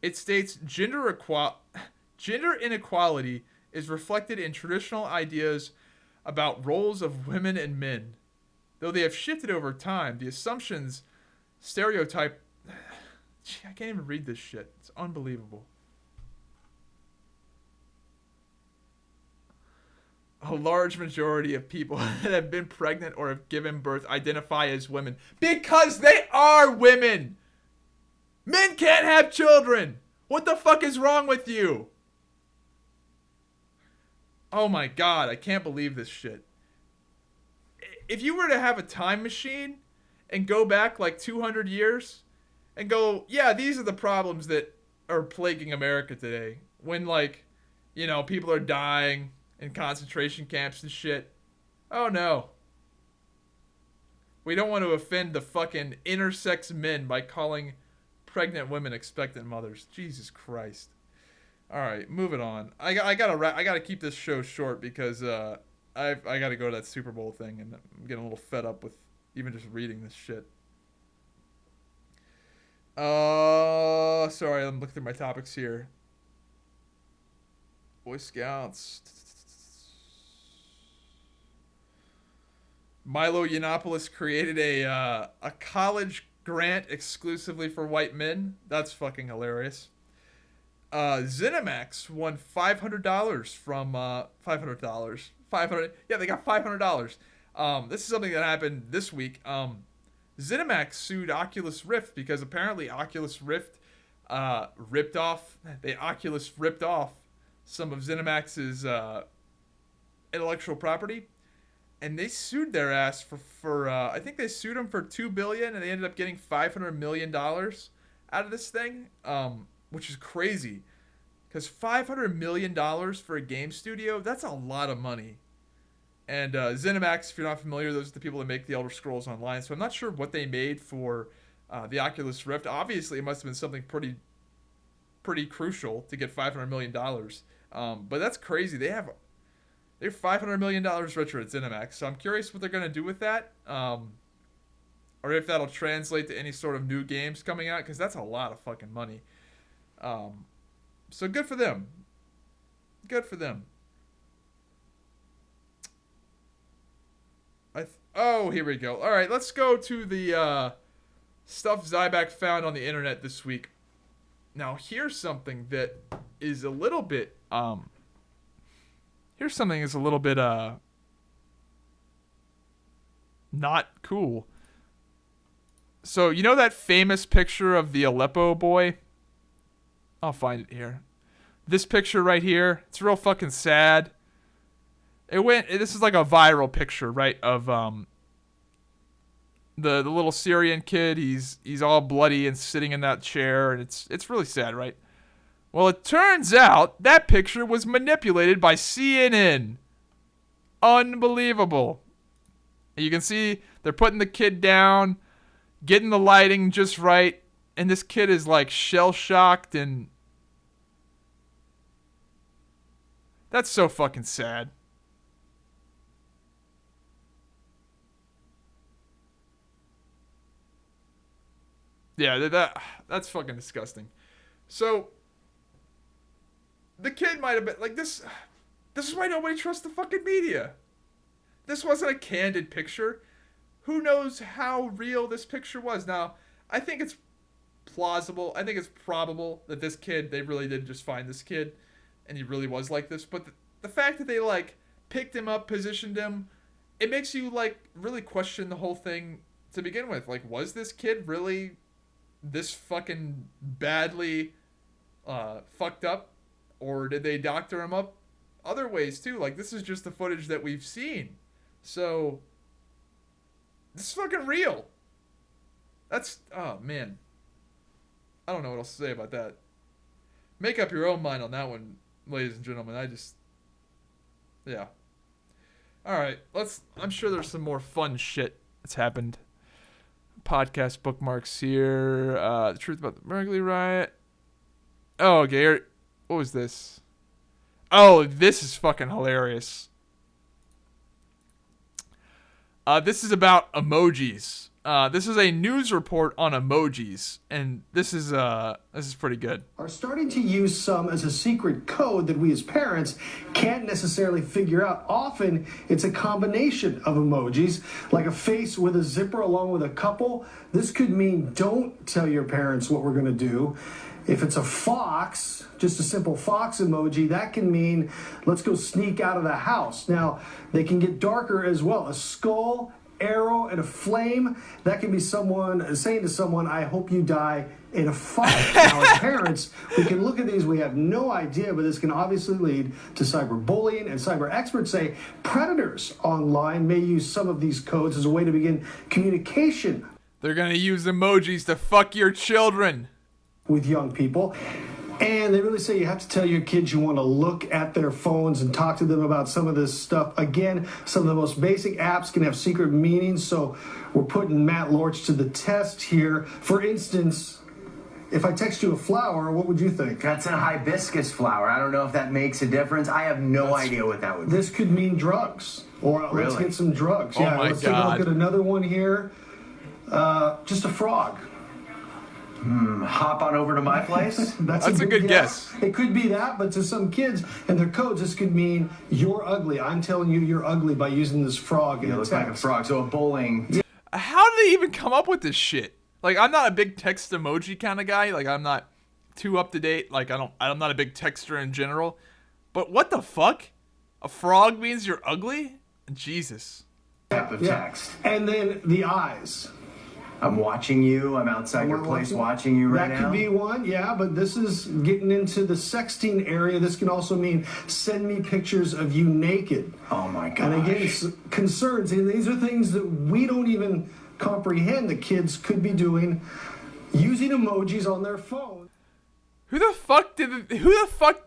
It states gender Gender inequality is reflected in traditional ideas about roles of women and men. Though they have shifted over time, the assumptions stereotype. I can't even read this shit. It's unbelievable. A large majority of people that have been pregnant or have given birth identify as women because they are women. Men can't have children. What the fuck is wrong with you? Oh my god, I can't believe this shit. If you were to have a time machine and go back like 200 years and go, yeah, these are the problems that are plaguing America today. When, like, you know, people are dying in concentration camps and shit. Oh no. We don't want to offend the fucking intersex men by calling pregnant women expectant mothers. Jesus Christ. All right, moving on. I gotta keep this show short because I gotta go to that Super Bowl thing, and I'm getting a little fed up with even just reading this shit. Sorry, I'm looking through my topics here. Boy Scouts. Milo Yiannopoulos created a college grant exclusively for white men. That's fucking hilarious. ZeniMax won $500 from $500. Yeah, they got $500. This is something that happened this week. ZeniMax sued Oculus Rift because apparently Oculus Rift ripped off some of ZeniMax's intellectual property, and they sued their ass for I think they sued them for $2 billion, and they ended up getting $500 million out of this thing. Which is crazy, because $500 million for a game studio, that's a lot of money. And ZeniMax, if you're not familiar, those are the people that make the Elder Scrolls Online. So I'm not sure what they made for the Oculus Rift. Obviously, it must have been something pretty crucial to get $500 million. But that's crazy. They're $500 million richer at ZeniMax. So I'm curious what they're going to do with that. Or if that'll translate to any sort of new games coming out, because that's a lot of fucking money. So good for them. Good for them. Here we go. All right, let's go to the stuff Zyback found on the internet this week. Now, here's something that is a little bit not cool. So, you know that famous picture of the Aleppo boy? I'll find it here. This picture right here, it's real fucking sad. This is like a viral picture, right, of the little Syrian kid. He's all bloody and sitting in that chair, and it's really sad, right? Well, it turns out that picture was manipulated by CNN. Unbelievable. You can see they're putting the kid down, getting the lighting just right, and this kid is like shell-shocked, and that's so fucking sad. Yeah, that's fucking disgusting. So the kid might have been like this. This is why nobody trusts the fucking media. This wasn't a candid picture. Who knows how real this picture was? Now, I think it's plausible. I think it's probable that this kid, they really did just find this kid, and he really was like this. But the fact that they like picked him up, positioned him, it makes you like really question the whole thing to begin with. Like, was this kid really this fucking badly fucked up, or did they doctor him up other ways too? Like, this is just the footage that we've seen, so this is fucking real. That's, oh man, I don't know what else to say about that. Make up your own mind on that one, ladies and gentlemen. Yeah. All right, I'm sure there's some more fun shit that's happened. Podcast bookmarks here. The truth about the Berkeley riot. Oh, okay. What was this? Oh, this is fucking hilarious. This is about emojis. This is a news report on emojis, and this is pretty good. Are starting to use some as a secret code that we as parents can't necessarily figure out. Often it's a combination of emojis, like a face with a zipper along with a couple. This could mean don't tell your parents what we're going to do. If it's a fox, just a simple fox emoji, that can mean let's go sneak out of the house. Now, they can get darker as well. A skull, arrow, and a flame, that can be someone saying to someone, I hope you die in a fight. Now, as parents, we can look at these, we have no idea, but this can obviously lead to cyberbullying, and cyber experts say predators online may use some of these codes as a way to begin communication. They're going to use emojis to fuck your children. With young people. And they really say you have to tell your kids you want to look at their phones and talk to them about some of this stuff. Again, some of the most basic apps can have secret meanings, so we're putting Matt Lorch to the test here. For instance, if I text you a flower, what would you think? That's a hibiscus flower. I don't know if that makes a difference. I have no idea what that would be. This could mean drugs. Or Really? Let's get some drugs. Oh Yeah, my let's take a God. look at another one here. Just a frog. Hop on over to my place? That's a good guess. It could be that, but to some kids and their codes, this could mean you're ugly. I'm telling you you're ugly by using this frog in You a look text. like a frog. So a bowling. How did they even come up with this shit? Like, I'm not a big text emoji kind of guy. Like, I'm not too up to date. Like, I'm not a big texter in general. But what the fuck? A frog means you're ugly? Jesus. Type of text. And then the eyes. I'm watching you. I'm outside your place watching you right now. That could be one, yeah, but this is getting into the sexting area. This can also mean send me pictures of you naked. Oh my gosh. And again, it's concerns, and these are things that we don't even comprehend the kids could be doing, using emojis on their phone. Who the fuck,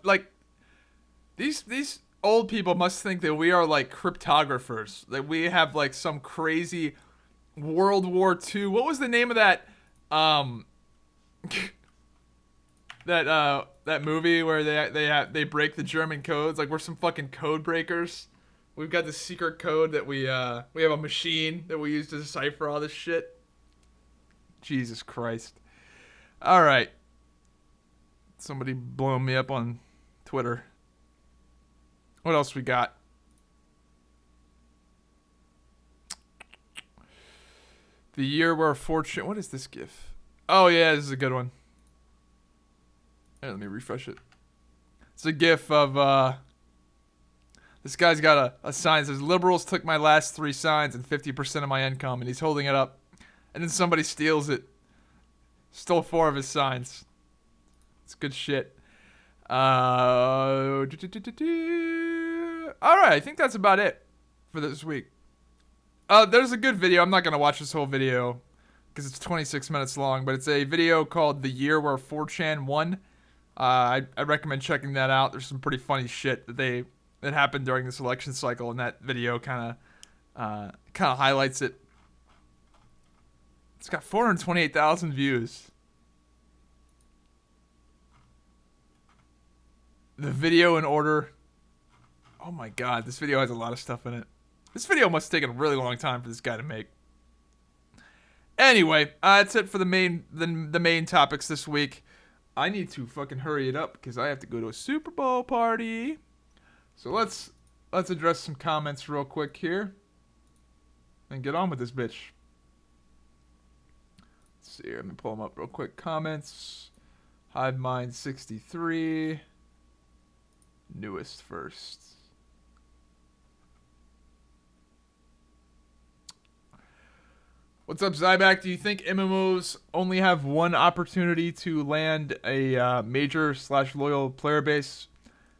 like, these old people must think that we are, like, cryptographers. That we have, like, some crazy World War II. What was the name of that that movie where they break the German codes? Like, we're some fucking code breakers. We've got the secret code that we have a machine that we use to decipher all this shit. Jesus Christ. All right. Somebody blowing me up on Twitter. What else we got? The year where fortune... What is this GIF? Oh, yeah, this is a good one. Here, let me refresh it. It's a GIF of... This guy's got a sign that says, liberals took my last 3 signs and 50% of my income, and he's holding it up. And then somebody steals it. Stole 4 of his signs. It's good shit. Alright, I think that's about it for this week. There's a good video. I'm not going to watch this whole video because it's 26 minutes long, but it's a video called The Year Where 4chan Won. I recommend checking that out. There's some pretty funny shit that happened during this election cycle, and that video kind of highlights it. It's got 428,000 views. The video in order. Oh my god, this video has a lot of stuff in it. This video must have taken a really long time for this guy to make. Anyway, that's it for the main topics this week. I need to fucking hurry it up because I have to go to a Super Bowl party. So let's address some comments real quick here and get on with this bitch. Let's see, let me pull them up real quick. Comments. Hive Mind 63. Newest first. What's up, Zyback? Do you think MMOs only have one opportunity to land a major/loyal player base?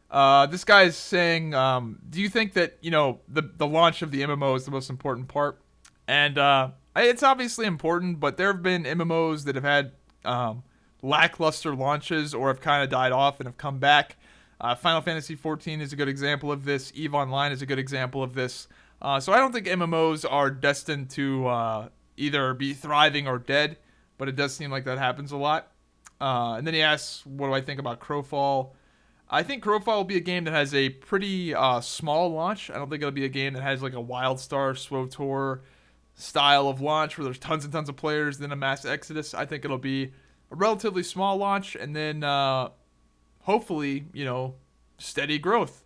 This guy is saying, do you think that, the launch of the MMO is the most important part? And it's obviously important, but there have been MMOs that have had lackluster launches or have kind of died off and have come back. Final Fantasy XIV is a good example of this. EVE Online is a good example of this. So I don't think MMOs are destined to either be thriving or dead, but it does seem like that happens a lot. And then he asks, what do I think about Crowfall? I think Crowfall will be a game that has a pretty small launch. I don't think it'll be a game that has like a WildStar, SWTOR, style of launch where there's tons and tons of players, then a mass exodus. I think it'll be a relatively small launch, and then hopefully, steady growth.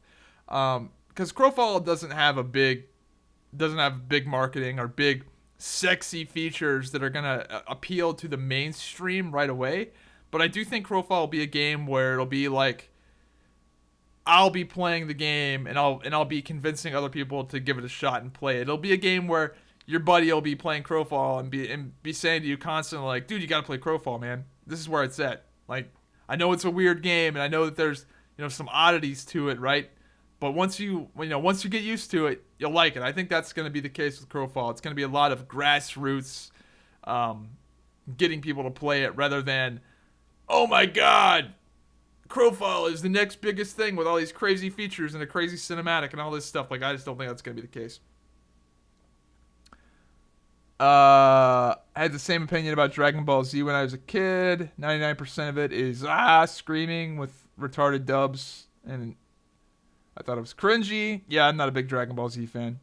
Because Crowfall doesn't have big marketing or big sexy features that are gonna appeal to the mainstream right away. But I do think Crowfall will be a game where it'll be like, I'll be playing the game and I'll be convincing other people to give it a shot and play it. It'll be a game where your buddy will be playing Crowfall and be saying to you constantly like, dude, you gotta play Crowfall, man. This is where it's at. Like, I know it's a weird game and I know that there's some oddities to it, right? But once you get used to it, you'll like it. I think that's going to be the case with Crowfall. It's going to be a lot of grassroots, getting people to play it rather than, oh my god, Crowfall is the next biggest thing with all these crazy features and a crazy cinematic and all this stuff. Like, I just don't think that's going to be the case. I had the same opinion about Dragon Ball Z when I was a kid. 99% of it is screaming with retarded dubs, and I thought it was cringy. Yeah, I'm not a big Dragon Ball Z fan.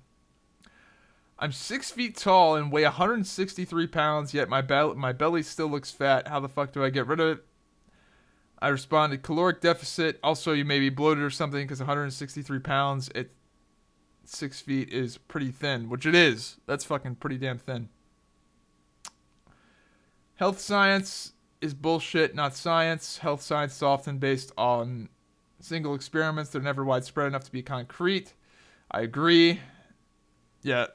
I'm 6 feet tall and weigh 163 pounds, yet my belly still looks fat. How the fuck do I get rid of it? I responded, caloric deficit. Also, you may be bloated or something because 163 pounds at 6 feet is pretty thin, which it is. That's fucking pretty damn thin. Health science is bullshit, not science. Health science is often based on single experiments. They're never widespread enough to be concrete. I agree. Yeah,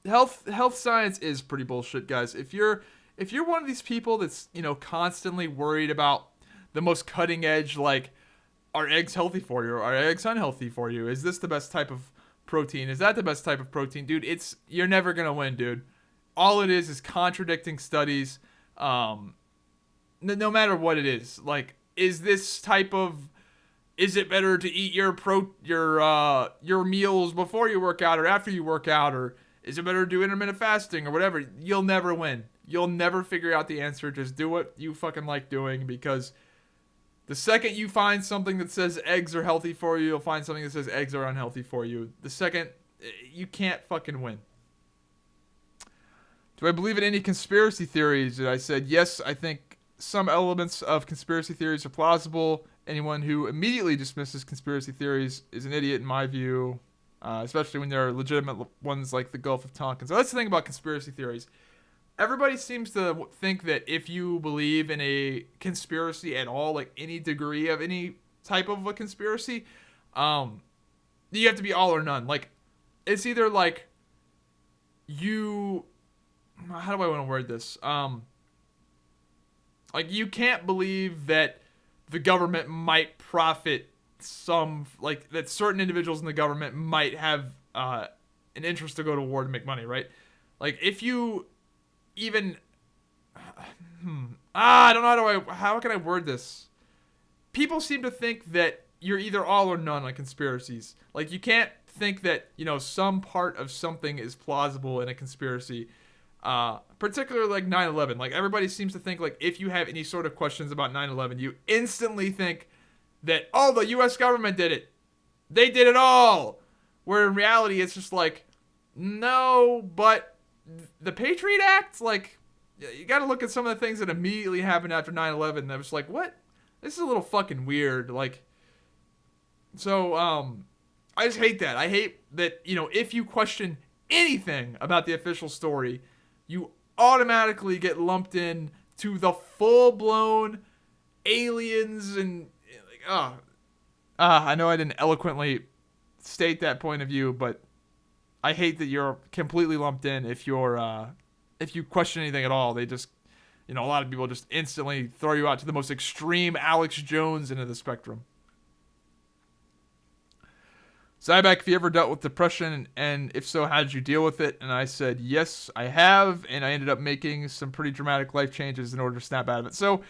health science is pretty bullshit, guys. If you're one of these people that's constantly worried about the most cutting edge, like, are eggs healthy for you? Are eggs unhealthy for you? Is this the best type of protein? Is that the best type of protein, dude? You're never gonna win, dude. All it is contradicting studies. No matter what it is, like, is it better to eat your meals before you work out or after you work out, or is it better to do intermittent fasting or whatever? You'll never win. You'll never figure out the answer. Just do what you fucking like doing, because the second you find something that says eggs are healthy for you, you'll find something that says eggs are unhealthy for you. The second, you can't fucking win. Do I believe in any conspiracy theories? And I said, yes, I think some elements of conspiracy theories are plausible. Anyone who immediately dismisses conspiracy theories is an idiot in my view, especially when there are legitimate ones like the Gulf of Tonkin. So that's the thing about conspiracy theories. Everybody seems to think that if you believe in a conspiracy at all, like any degree of any type of a conspiracy, you have to be all or none. Like, it's either like how do I want to word this? Like, you can't believe that the government might profit that certain individuals in the government might have an interest to go to war to make money, right? Like, if you even I don't know how can I word this? People seem to think that you're either all or none on conspiracies. Like, you can't think that, some part of something is plausible in a conspiracy. Particularly like 9/11. Like, everybody seems to think, like, if you have any sort of questions about 9/11, you instantly think that, oh, the U.S. government did it. They did it all. Where in reality, it's just like, no, but the Patriot Act, like, you got to look at some of the things that immediately happened after 9/11. I was like, what? This is a little fucking weird. Like, so, I just hate that. I hate that, if you question anything about the official story, you automatically get lumped in to the full-blown aliens and, like, I know I didn't eloquently state that point of view, but I hate that you're completely lumped in if you question anything at all. They just, a lot of people just instantly throw you out to the most extreme Alex Jones into the spectrum. Zyback, have you ever dealt with depression, and if so, how did you deal with it? And I said, yes, I have, and I ended up making some pretty dramatic life changes in order to snap out of it. So,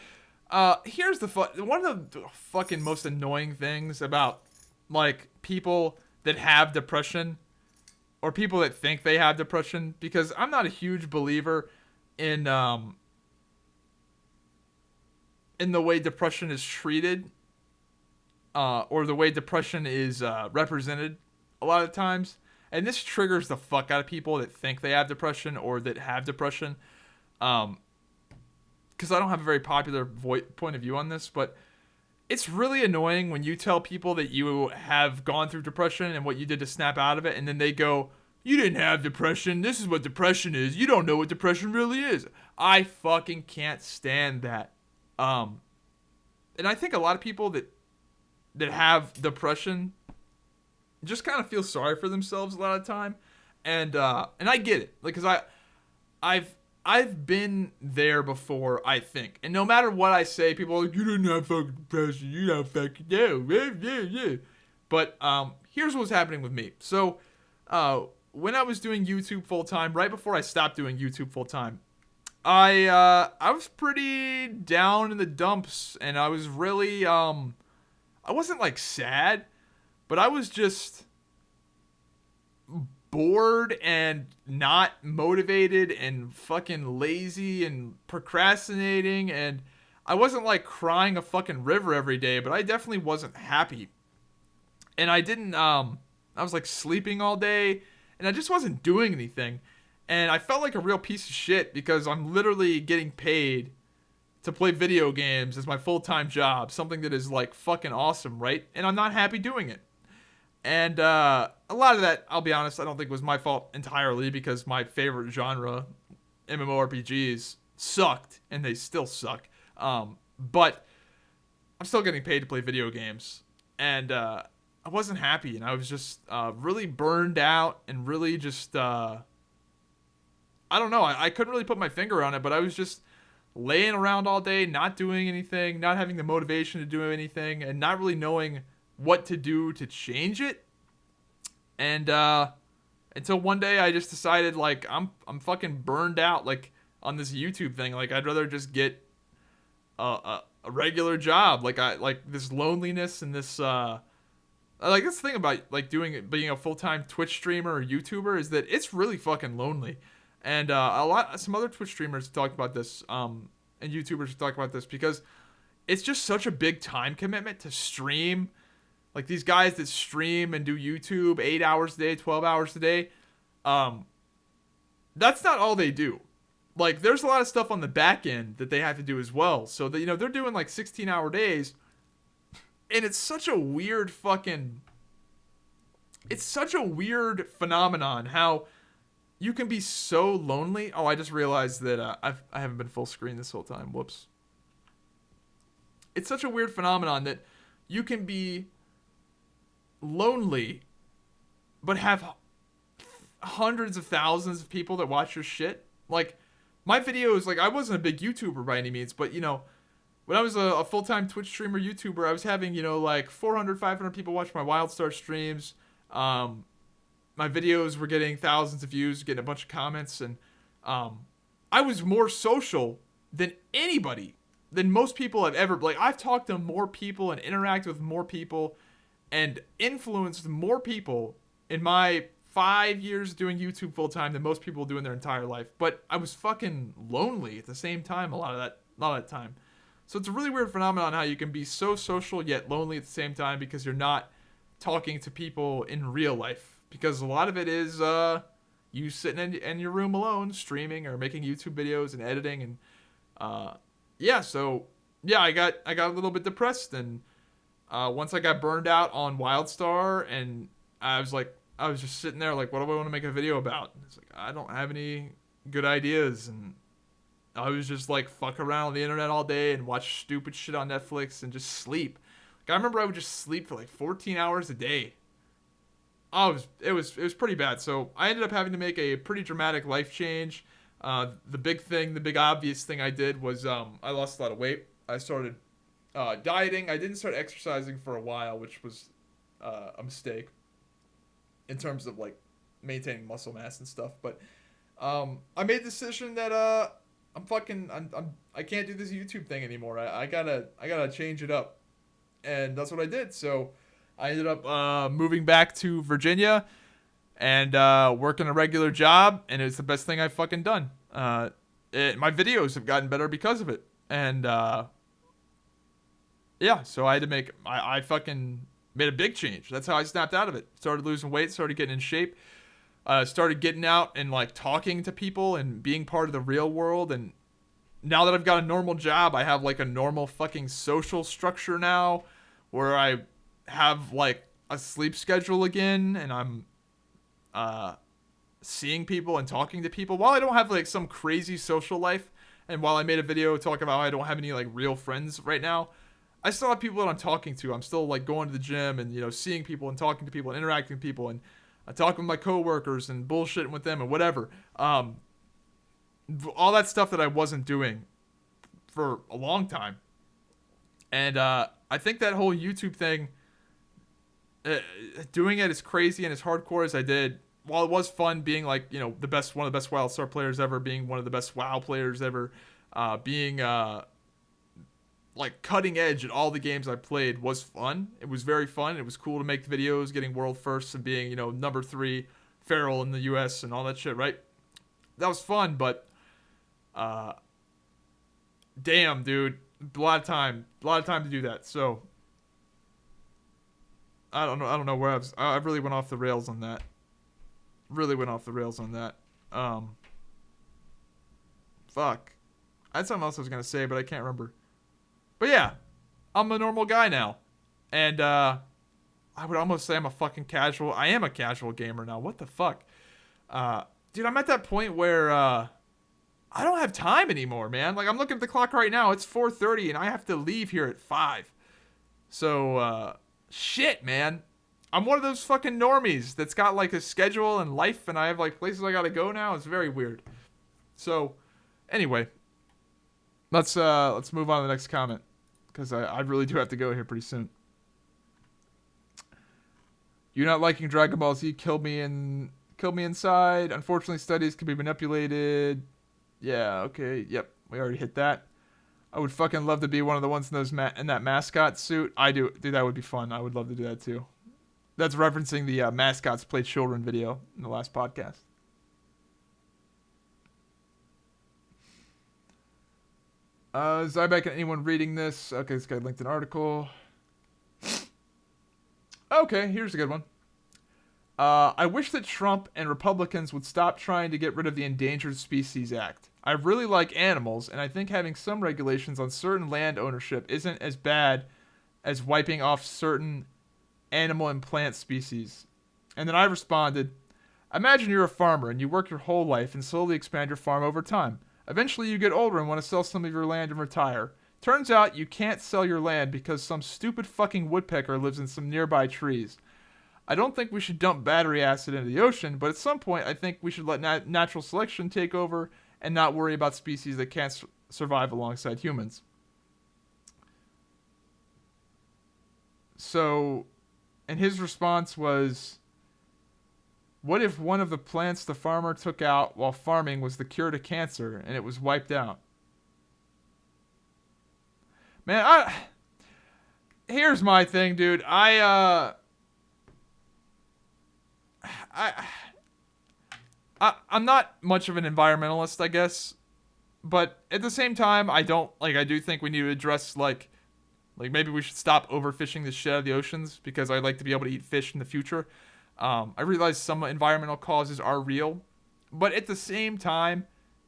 here's one of the fucking most annoying things about, like, people that have depression, or people that think they have depression, because I'm not a huge believer in the way depression is treated. Or the way depression is represented a lot of times. and this triggers the fuck out of people that think they have depression or that have depression. Because I don't have a very popular point of view on this, but it's really annoying when you tell people that you have gone through depression and what you did to snap out of it, and then they go, "You didn't have depression. This is what depression is. You don't know what depression really is." I fucking can't stand that. And I think a lot of people that have depression just kind of feel sorry for themselves a lot of the time, and I get it, like, cause I've been there before, I think, and no matter what I say, people are like, "You didn't have fucking depression, you don't fucking know." Yeah. But here's what's happening with me. So when I was doing YouTube full time, right before I stopped doing YouTube full time, I was pretty down in the dumps, and I was really I wasn't like sad, but I was just bored and not motivated and fucking lazy and procrastinating, and I wasn't like crying a fucking river every day, but I definitely wasn't happy. And I didn't I was like sleeping all day, and I just wasn't doing anything. And I felt like a real piece of shit because I'm literally getting paid to play video games as my full-time job, something that is like fucking awesome, right? And I'm not happy doing it. And a lot of that, I'll be honest, I don't think was my fault entirely, because my favorite genre, MMORPGs, sucked, and they still suck. But I'm still getting paid to play video games, and I wasn't happy, and I was just really burned out, and really just I don't know, I couldn't really put my finger on it, but I was just laying around all day, not doing anything, not having the motivation to do anything, and not really knowing what to do to change it. And until one day I just decided, like, I'm fucking burned out, like, on this YouTube thing. Like, I'd rather just get a regular job. Like, I like this loneliness and this like, this thing about like being a full-time Twitch streamer or YouTuber is that it's really fucking lonely. And some other Twitch streamers have talked about this, and YouTubers have talked about this, because it's just such a big time commitment to stream. Like, these guys that stream and do YouTube 8 hours a day, 12 hours a day, that's not all they do. Like, there's a lot of stuff on the back end that they have to do as well. So that, you know, they're doing like 16-hour days, and it's such a weird phenomenon how you can be so lonely. Oh, I just realized that I haven't been full screen this whole time. Whoops. It's such a weird phenomenon that you can be lonely, but have hundreds of thousands of people that watch your shit. Like, my videos, like, I wasn't a big YouTuber by any means, but, you know, when I was a full-time Twitch streamer YouTuber, I was having, you know, like 400, 500 people watch my WildStar streams. My videos were getting thousands of views, getting a bunch of comments, and I was more social than anybody, than most people have ever. Like, I've talked to more people and interacted with more people and influenced more people in my 5 years doing YouTube full time than most people do in their entire life. But I was fucking lonely at the same time a lot of that time. So it's a really weird phenomenon how you can be so social yet lonely at the same time, because you're not talking to people in real life. Because a lot of it is you sitting in your room alone, streaming or making YouTube videos and editing, and I got a little bit depressed, and once I got burned out on WildStar, and I was just sitting there like, what do I want to make a video about? And it's like, I don't have any good ideas, and I was just like, fuck around on the internet all day and watch stupid shit on Netflix and just sleep. Like, I remember I would just sleep for like 14 hours a day. Oh, it was pretty bad. So I ended up having to make a pretty dramatic life change. The big obvious thing I did was I lost a lot of weight. I started dieting. I didn't start exercising for a while, which was a mistake in terms of like maintaining muscle mass and stuff. But I made the decision that I can't do this YouTube thing anymore. I gotta change it up, and that's what I did. So I ended up moving back to Virginia and working a regular job, and it's the best thing I've fucking done. My videos have gotten better because of it, and so I had to I fucking made a big change. That's how I snapped out of it. Started losing weight, started getting in shape. started getting out and like talking to people and being part of the real world. And now that I've got a normal job, I have like a normal fucking social structure now where I have like a sleep schedule again, and I'm seeing people and talking to people. While I don't have like some crazy social life, and while I made a video talking about how I don't have any like real friends right now, I still have people that I'm talking to. I'm still like going to the gym and, you know, seeing people and talking to people and interacting with people and talking with my coworkers and bullshitting with them and whatever. All that stuff that I wasn't doing for a long time. And I think that whole YouTube thing, doing it as crazy and as hardcore as I did, while it was fun being like, you know, one of the best WildStar players ever, being one of the best WoW players ever, being like cutting edge at all the games I played was fun. It was very fun. It was cool to make the videos, getting world firsts and being, you know, number 3 feral in the US and all that shit, right? That was fun, but damn, dude, a lot of time to do that. So I don't know where I really went off the rails on that. Fuck. I had something else I was gonna say, but I can't remember. But yeah, I'm a normal guy now, and I would almost say I'm a fucking casual. I am a casual gamer now. What the fuck, dude? I'm at that point where I don't have time anymore, man. Like, I'm looking at the clock right now. It's 4:30, and I have to leave here at 5. So shit, man. I'm one of those fucking normies that's got like a schedule and life, and I have like places I gotta go now. It's very weird. So, anyway, let's move on to the next comment, because I really do have to go here pretty soon. You not liking Dragon Ball Z killed me inside. Unfortunately, studies can be manipulated. Yeah, okay, yep, we already hit that. I would fucking love to be one of the ones in in that mascot suit. I do, dude. That would be fun. I would love to do that too. That's referencing the mascots play children video in the last podcast. Zyback and anyone reading this? Okay, this guy linked an article. Okay, here's a good one. I wish that Trump and Republicans would stop trying to get rid of the Endangered Species Act. I really like animals, and I think having some regulations on certain land ownership isn't as bad as wiping off certain animal and plant species. And then I responded, imagine you're a farmer and you work your whole life and slowly expand your farm over time. Eventually you get older and want to sell some of your land and retire. Turns out you can't sell your land because some stupid fucking woodpecker lives in some nearby trees. I don't think we should dump battery acid into the ocean, but at some point I think we should let natural selection take over and not worry about species that can't survive alongside humans. So, and his response was, what if one of the plants the farmer took out while farming was the cure to cancer and it was wiped out? Man, here's my thing, dude. I'm not much of an environmentalist, I guess, but at the same time, I do think we need to address like maybe we should stop overfishing the shit out of the oceans, because I'd like to be able to eat fish in the future. I realize some environmental causes are real, but at the same time,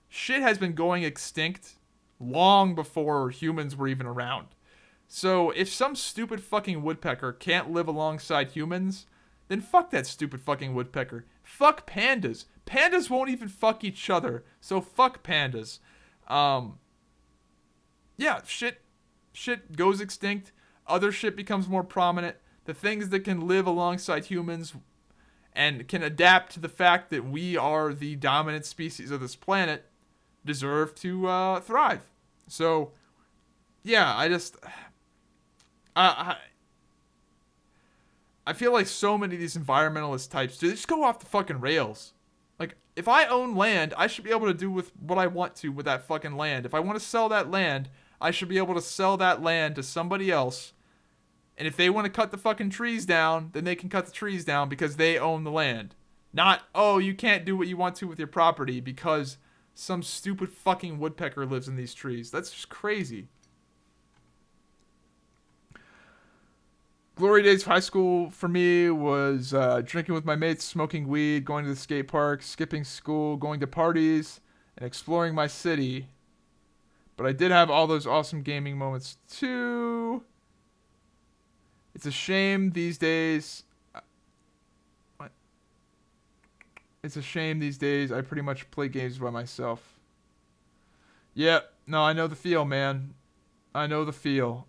shit has been going extinct long before humans were even around. So if some stupid fucking woodpecker can't live alongside humans, then fuck that stupid fucking woodpecker. Fuck pandas. Pandas won't even fuck each other, so fuck pandas. Yeah, shit goes extinct. Other shit becomes more prominent. The things that can live alongside humans and can adapt to the fact that we are the dominant species of this planet deserve to thrive. So, yeah, I feel like so many of these environmentalist types, they just go off the fucking rails. Like, if I own land, I should be able to do with what I want to with that fucking land. If I want to sell that land, I should be able to sell that land to somebody else. And if they want to cut the fucking trees down, then they can cut the trees down because they own the land. Not, oh, you can't do what you want to with your property because some stupid fucking woodpecker lives in these trees. That's just crazy. Glory days of high school for me was drinking with my mates, smoking weed, going to the skate park, skipping school, going to parties, and exploring my city. But I did have all those awesome gaming moments too. It's a shame these days. What? It's a shame these days I pretty much play games by myself. Yeah, no, I know the feel, man. I know the feel.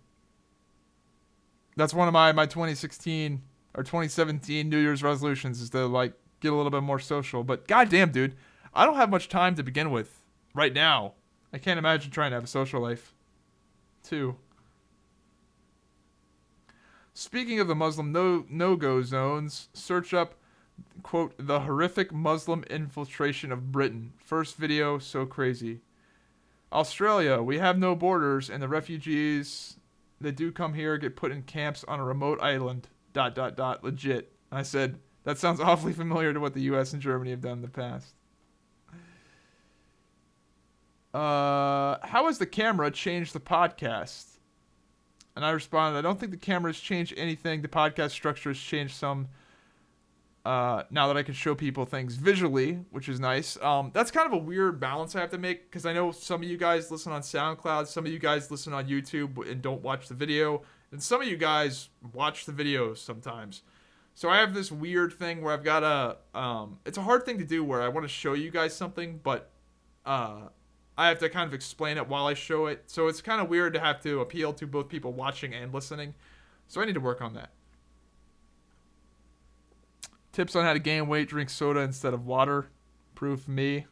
That's one of my 2016 or 2017 New Year's resolutions is to like get a little bit more social. But goddamn, dude, I don't have much time to begin with right now. I can't imagine trying to have a social life, too. Speaking of the Muslim no-go zones, search up, quote, the horrific Muslim infiltration of Britain. First video, so crazy. Australia, we have no borders, and the refugees that do come here get put in camps on a remote island. ... Legit. I said, that sounds awfully familiar to what the US and Germany have done in the past. How has the camera changed the podcast? And I responded, I don't think the camera's changed anything. The podcast structure has changed some. Now that I can show people things visually, which is nice. That's kind of a weird balance I have to make because I know some of you guys listen on SoundCloud, some of you guys listen on YouTube and don't watch the video, and some of you guys watch the videos sometimes. So I have this weird thing where I've got it's a hard thing to do where I want to show you guys something, but I have to kind of explain it while I show it. So it's kind of weird to have to appeal to both people watching and listening. So I need to work on that. Tips on how to gain weight, drink soda instead of water. Proof me.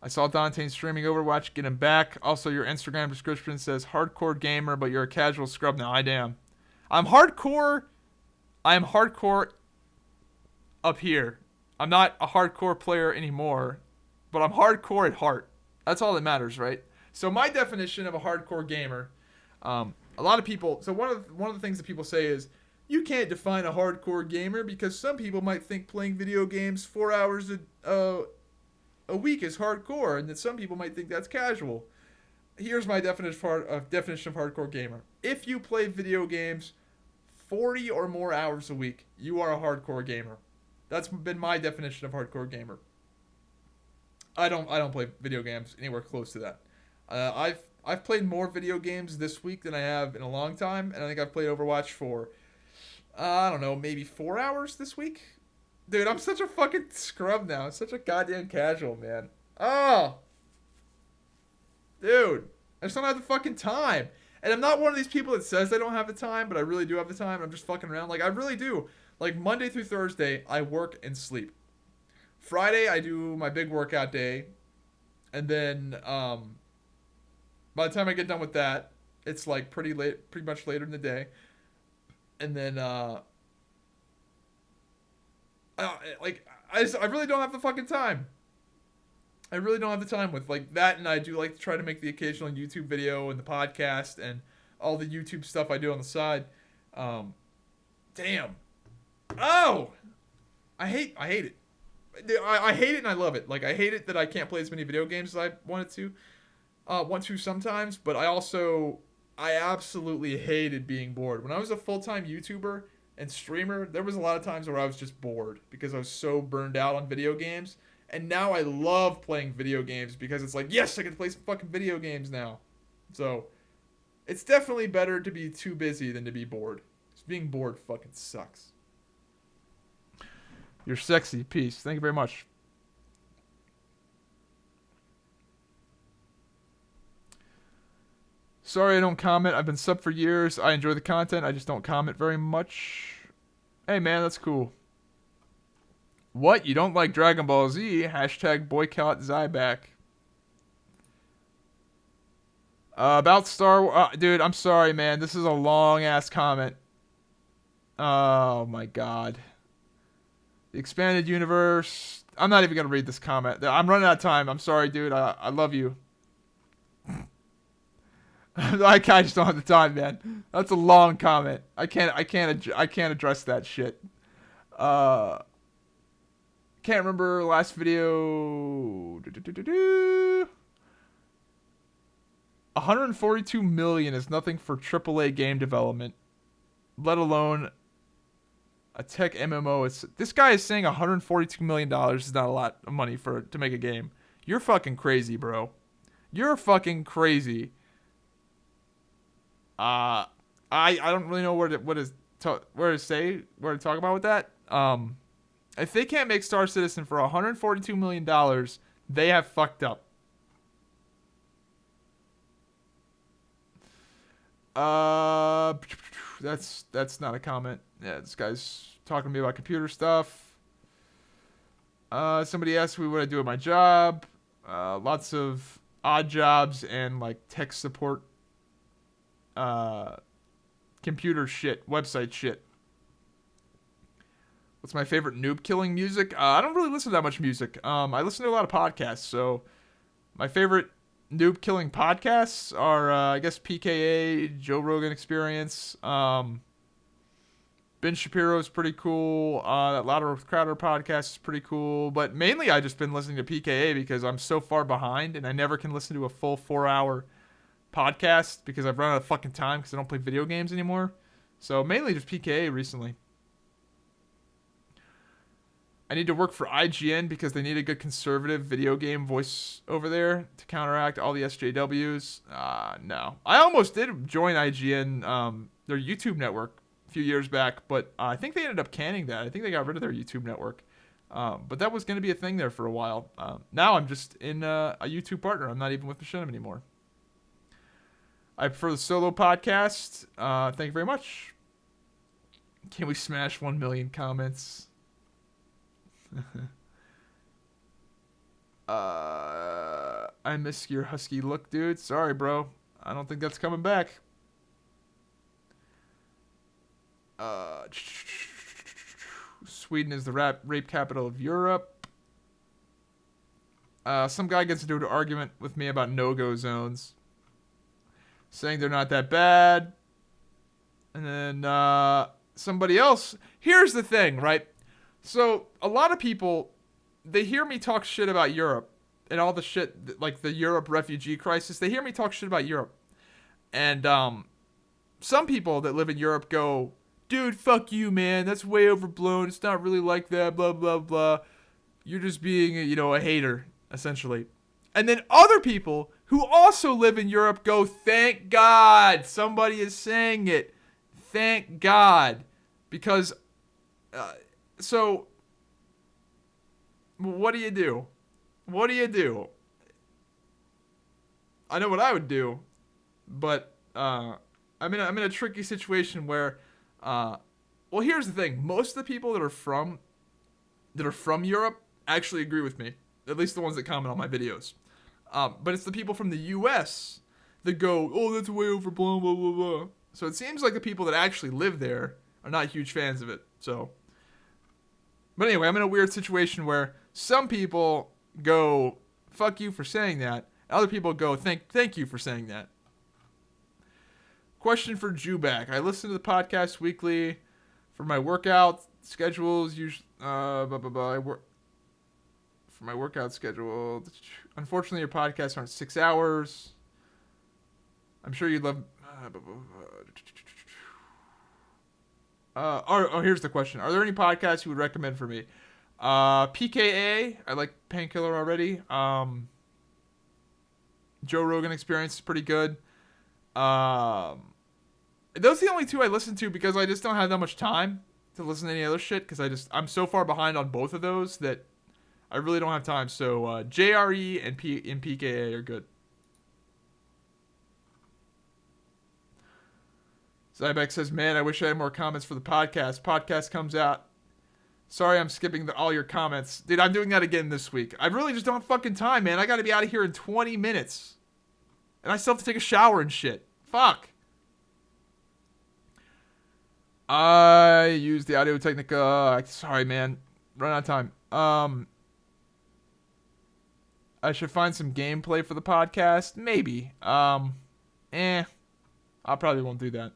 I saw Dante streaming Overwatch, get him back. Also, your Instagram description says hardcore gamer, but you're a casual scrub now. I damn. I'm hardcore up here. I'm not a hardcore player anymore, but I'm hardcore at heart. That's all that matters, right? So my definition of a hardcore gamer, a lot of people. So one of the things that people say is you can't define a hardcore gamer because some people might think playing video games 4 hours a week is hardcore, and that some people might think that's casual. Here's my definition of hardcore gamer. If you play video games 40 or more hours a week, you are a hardcore gamer. That's been my definition of hardcore gamer. I don't play video games anywhere close to that. I've played more video games this week than I have in a long time, and I think I've played Overwatch for I don't know, maybe 4 hours this week. Dude, I'm such a fucking scrub now. I'm such a goddamn casual, man. Oh, dude, I just don't have the fucking time. And I'm not one of these people that says I don't have the time, but I really do have the time. I'm just fucking around. Like, I really do. Like, Monday through Thursday, I work and sleep. Friday, I do my big workout day. And then, by the time I get done with that, it's, like, pretty much later in the day. And then, I really don't have the fucking time. I really don't have the time with like that, and I do like to try to make the occasional YouTube video and the podcast and all the YouTube stuff I do on the side. Damn. Oh, I hate it. I hate it and I love it. Like I hate it that I can't play as many video games as I want to sometimes, but I absolutely hated being bored. When I was a full-time YouTuber and streamer, there was a lot of times where I was just bored because I was so burned out on video games. And now I love playing video games because it's like, yes, I can play some fucking video games now. So, it's definitely better to be too busy than to be bored. Because being bored fucking sucks. You're sexy. Peace. Thank you very much. Sorry I don't comment. I've been sub for years. I enjoy the content. I just don't comment very much. Hey man, that's cool. What? You don't like Dragon Ball Z? Hashtag boycott Zyback. About Star Wars. Dude, I'm sorry, man. This is a long-ass comment. Oh, my God. The expanded universe. I'm not even going to read this comment. I'm running out of time. I'm sorry, dude. I love you. I just don't have the time, man. That's a long comment. I can't address that shit. Can't remember last video. 142 million is nothing for AAA game development, let alone a tech MMO. This guy is saying 142 million dollars is not a lot of money to make a game. You're fucking crazy, bro. You're fucking crazy. I don't really know where to talk about with that. If they can't make Star Citizen for 142 million dollars, they have fucked up. That's not a comment. Yeah, this guy's talking to me about computer stuff. Somebody asked me what I do at my job. Lots of odd jobs and like tech support, computer shit, website shit. What's my favorite noob killing music? I don't really listen to that much music. I listen to a lot of podcasts, so my favorite noob killing podcasts are, I guess, PKA, Joe Rogan Experience. Ben Shapiro's pretty cool. That Louder with Crowder podcast is pretty cool. But mainly I just been listening to PKA because I'm so far behind and I never can listen to a full 4-hour podcast because I've run out of fucking time because I don't play video games anymore. So mainly just PKA recently. I need to work for IGN because they need a good conservative video game voice over there to counteract all the SJWs. No. I almost did join IGN, their YouTube network, a few years back, but I think they ended up canning that. I think they got rid of their YouTube network. But that was going to be a thing there for a while. Now I'm just in a YouTube partner. I'm not even with Machinima anymore. I prefer the solo podcast. Thank you very much. Can we smash 1 million comments? I miss your husky look, dude. Sorry, bro. I don't think that's coming back. Sweden is the rape capital of Europe. Some guy gets into an argument with me about no-go zones, saying they're not that bad. And then somebody else. Here's the thing, right? So, a lot of people, they hear me talk shit about Europe and all the shit, like the Europe refugee crisis. They hear me talk shit about Europe. And some people that live in Europe go, dude, fuck you, man. That's way overblown. It's not really like that, blah, blah, blah. You're just being, a hater, essentially. And then other people who also live in Europe go, thank God somebody is saying it. Thank God. Because... So, what do you do? What do you do? I know what I would do, but I'm in a tricky situation where, well, here's the thing: most of the people that are from Europe actually agree with me, at least the ones that comment on my videos. But it's the people from the U.S. that go, "Oh, that's way overblown," blah blah blah. So it seems like the people that actually live there are not huge fans of it. So. But anyway, I'm in a weird situation where some people go, fuck you for saying that. And other people go, thank you for saying that. Question for Jewback. I listen to the podcast weekly for my workout schedules. Usually, I work for my workout schedule. Unfortunately, your podcasts aren't 6 hours. I'm sure you'd love... here's the question. Are there any podcasts you would recommend for me? PKA. I like Painkiller already. Joe Rogan Experience is pretty good. Those are the only two I listen to because I just don't have that much time to listen to any other shit because I'm so far behind on both of those that I really don't have time. So JRE and PKA are good. Zybeck says, man, I wish I had more comments for the podcast. Podcast comes out. Sorry I'm skipping all your comments. Dude, I'm doing that again this week. I really just don't have fucking time, man. I gotta be out of here in 20 minutes. And I still have to take a shower and shit. Fuck. I use the Audio Technica. Sorry, man. Run out of time. I should find some gameplay for the podcast. Maybe. I probably won't do that.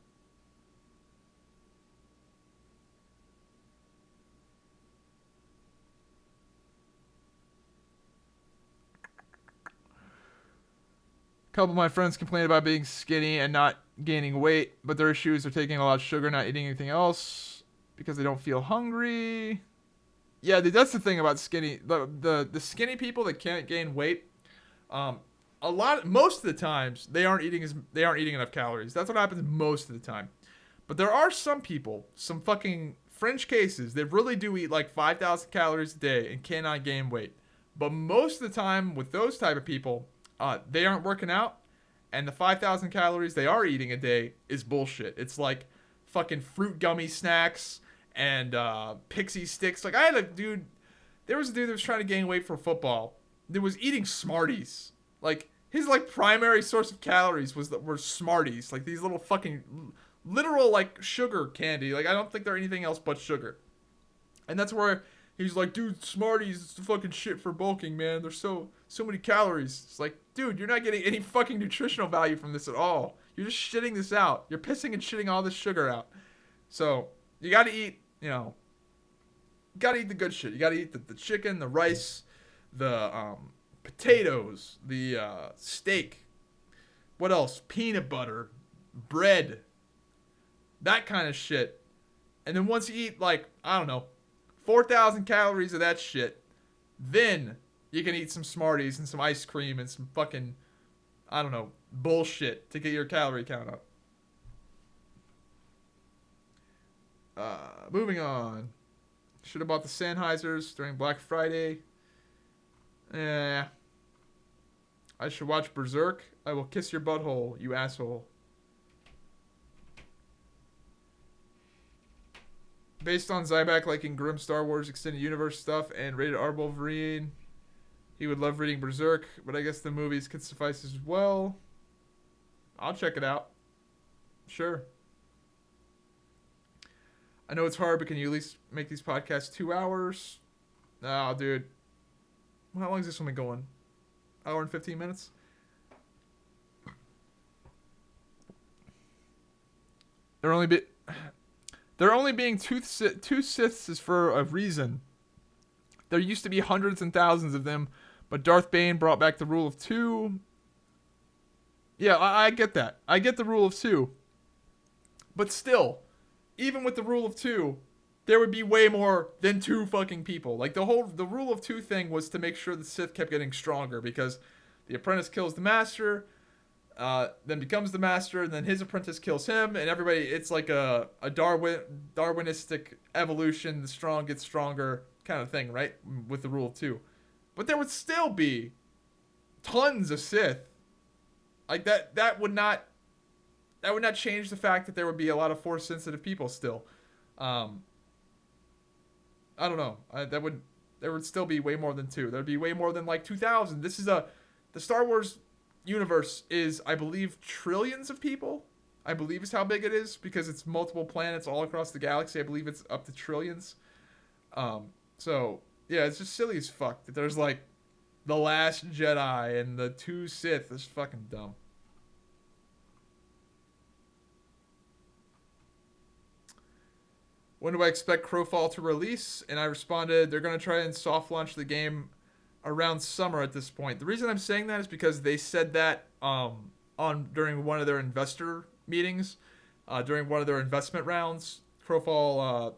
couple of my friends complain about being skinny and not gaining weight, but their issues are taking a lot of sugar, not eating anything else because they don't feel hungry. Yeah, dude, that's the thing about skinny. The skinny people that can't gain weight, most of the times they aren't eating enough calories. That's what happens most of the time. But there are some people, some fucking fringe cases, that really do eat like 5,000 calories a day and cannot gain weight. But most of the time with those type of people, they aren't working out, and the 5,000 calories they are eating a day is bullshit. It's like fucking fruit gummy snacks and pixie sticks. Like there was a dude that was trying to gain weight for football that was eating Smarties. Like his like primary source of calories were Smarties, like these little fucking literal like sugar candy. Like I don't think they're anything else but sugar. And that's where he's like, dude, Smarties, it's the fucking shit for bulking, man. There's so many calories. It's like, dude, you're not getting any fucking nutritional value from this at all. You're just shitting this out. You're pissing and shitting all this sugar out. So you gotta eat, gotta eat the good shit. You gotta eat the chicken, the rice, the potatoes, the steak. What else? Peanut butter, bread, that kind of shit. And then once you eat, like, I don't know, 4,000 calories of that shit, then you can eat some Smarties and some ice cream and some fucking, I don't know, bullshit to get your calorie count up. Moving on. Should have bought the Sennheisers during Black Friday. I should watch Berserk. I will kiss your butthole, you asshole. Based on Zyback liking grim Star Wars Extended Universe stuff and rated R Wolverine, he would love reading Berserk, but I guess the movies could suffice as well. I'll check it out. Sure. I know it's hard, but can you at least make these podcasts 2 hours? Oh, dude. How long is this one been going? Hour and 15 minutes? They're only being two Siths is for a reason. There used to be hundreds and thousands of them, but Darth Bane brought back the rule of 2. Yeah, I get that. I get the rule of 2. But still, even with the rule of 2, there would be way more than 2 fucking people. Like the rule of 2 thing was to make sure the Sith kept getting stronger, because the apprentice kills the master, then becomes the master, and then his apprentice kills him, and everybody, it's like a Darwinistic evolution, the strong gets stronger kind of thing, right? With the rule of 2. But there would still be tons of Sith. Like that would not change the fact that there would be a lot of Force sensitive people still. I don't know. There would still be way more than 2. There'd be way more than like 2,000. The Star Wars universe is, I believe, trillions of people. I believe is how big it is, because it's multiple planets all across the galaxy. I believe it's up to trillions. So yeah, it's just silly as fuck that there's like the Last Jedi and the 2 Sith. It's fucking dumb. When do I expect Crowfall to release? And I responded, they're going to try and soft launch the game around summer at this point. The reason I'm saying that is because they said that during one of their investor meetings, during one of their investment rounds. Crowfall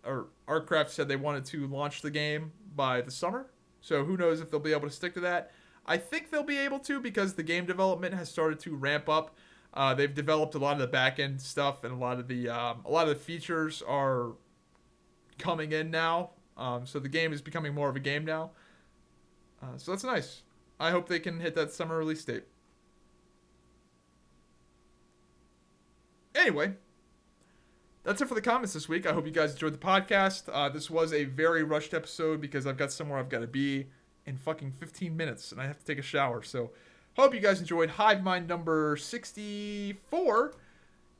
or Warcraft said they wanted to launch the game by the summer. So who knows if they'll be able to stick to that. I think they'll be able to, because the game development has started to ramp up. They've developed a lot of the back end stuff, and a lot of the features are coming in now. So the game is becoming more of a game now. So that's nice. I hope they can hit that summer release date. Anyway, that's it for the comments this week. I hope you guys enjoyed the podcast. This was a very rushed episode because I've got somewhere I've got to be in fucking 15 minutes, and I have to take a shower. So hope you guys enjoyed Hive Mind number 64.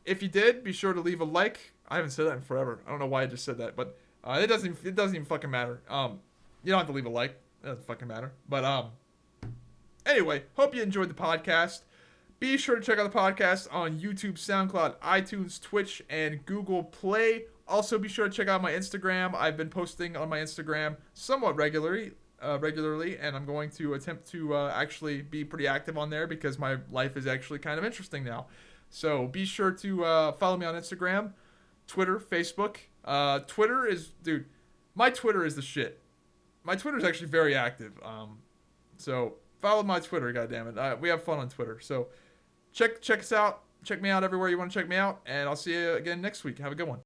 If you did, be sure to leave a like. I haven't said that in forever. I don't know why I just said that, but it doesn't even fucking matter. You don't have to leave a like. It doesn't fucking matter. But anyway, hope you enjoyed the podcast. Be sure to check out the podcast on YouTube, SoundCloud, iTunes, Twitch, and Google Play. Also, be sure to check out my Instagram. I've been posting on my Instagram somewhat regularly regularly, and I'm going to attempt to actually be pretty active on there because my life is actually kind of interesting now. So be sure to follow me on Instagram, Twitter, Facebook. Twitter is, dude, my Twitter is the shit. My Twitter is actually very active. So follow my Twitter, goddammit. We have fun on Twitter. So check us out. Check me out everywhere you want to check me out, and I'll see you again next week. Have a good one.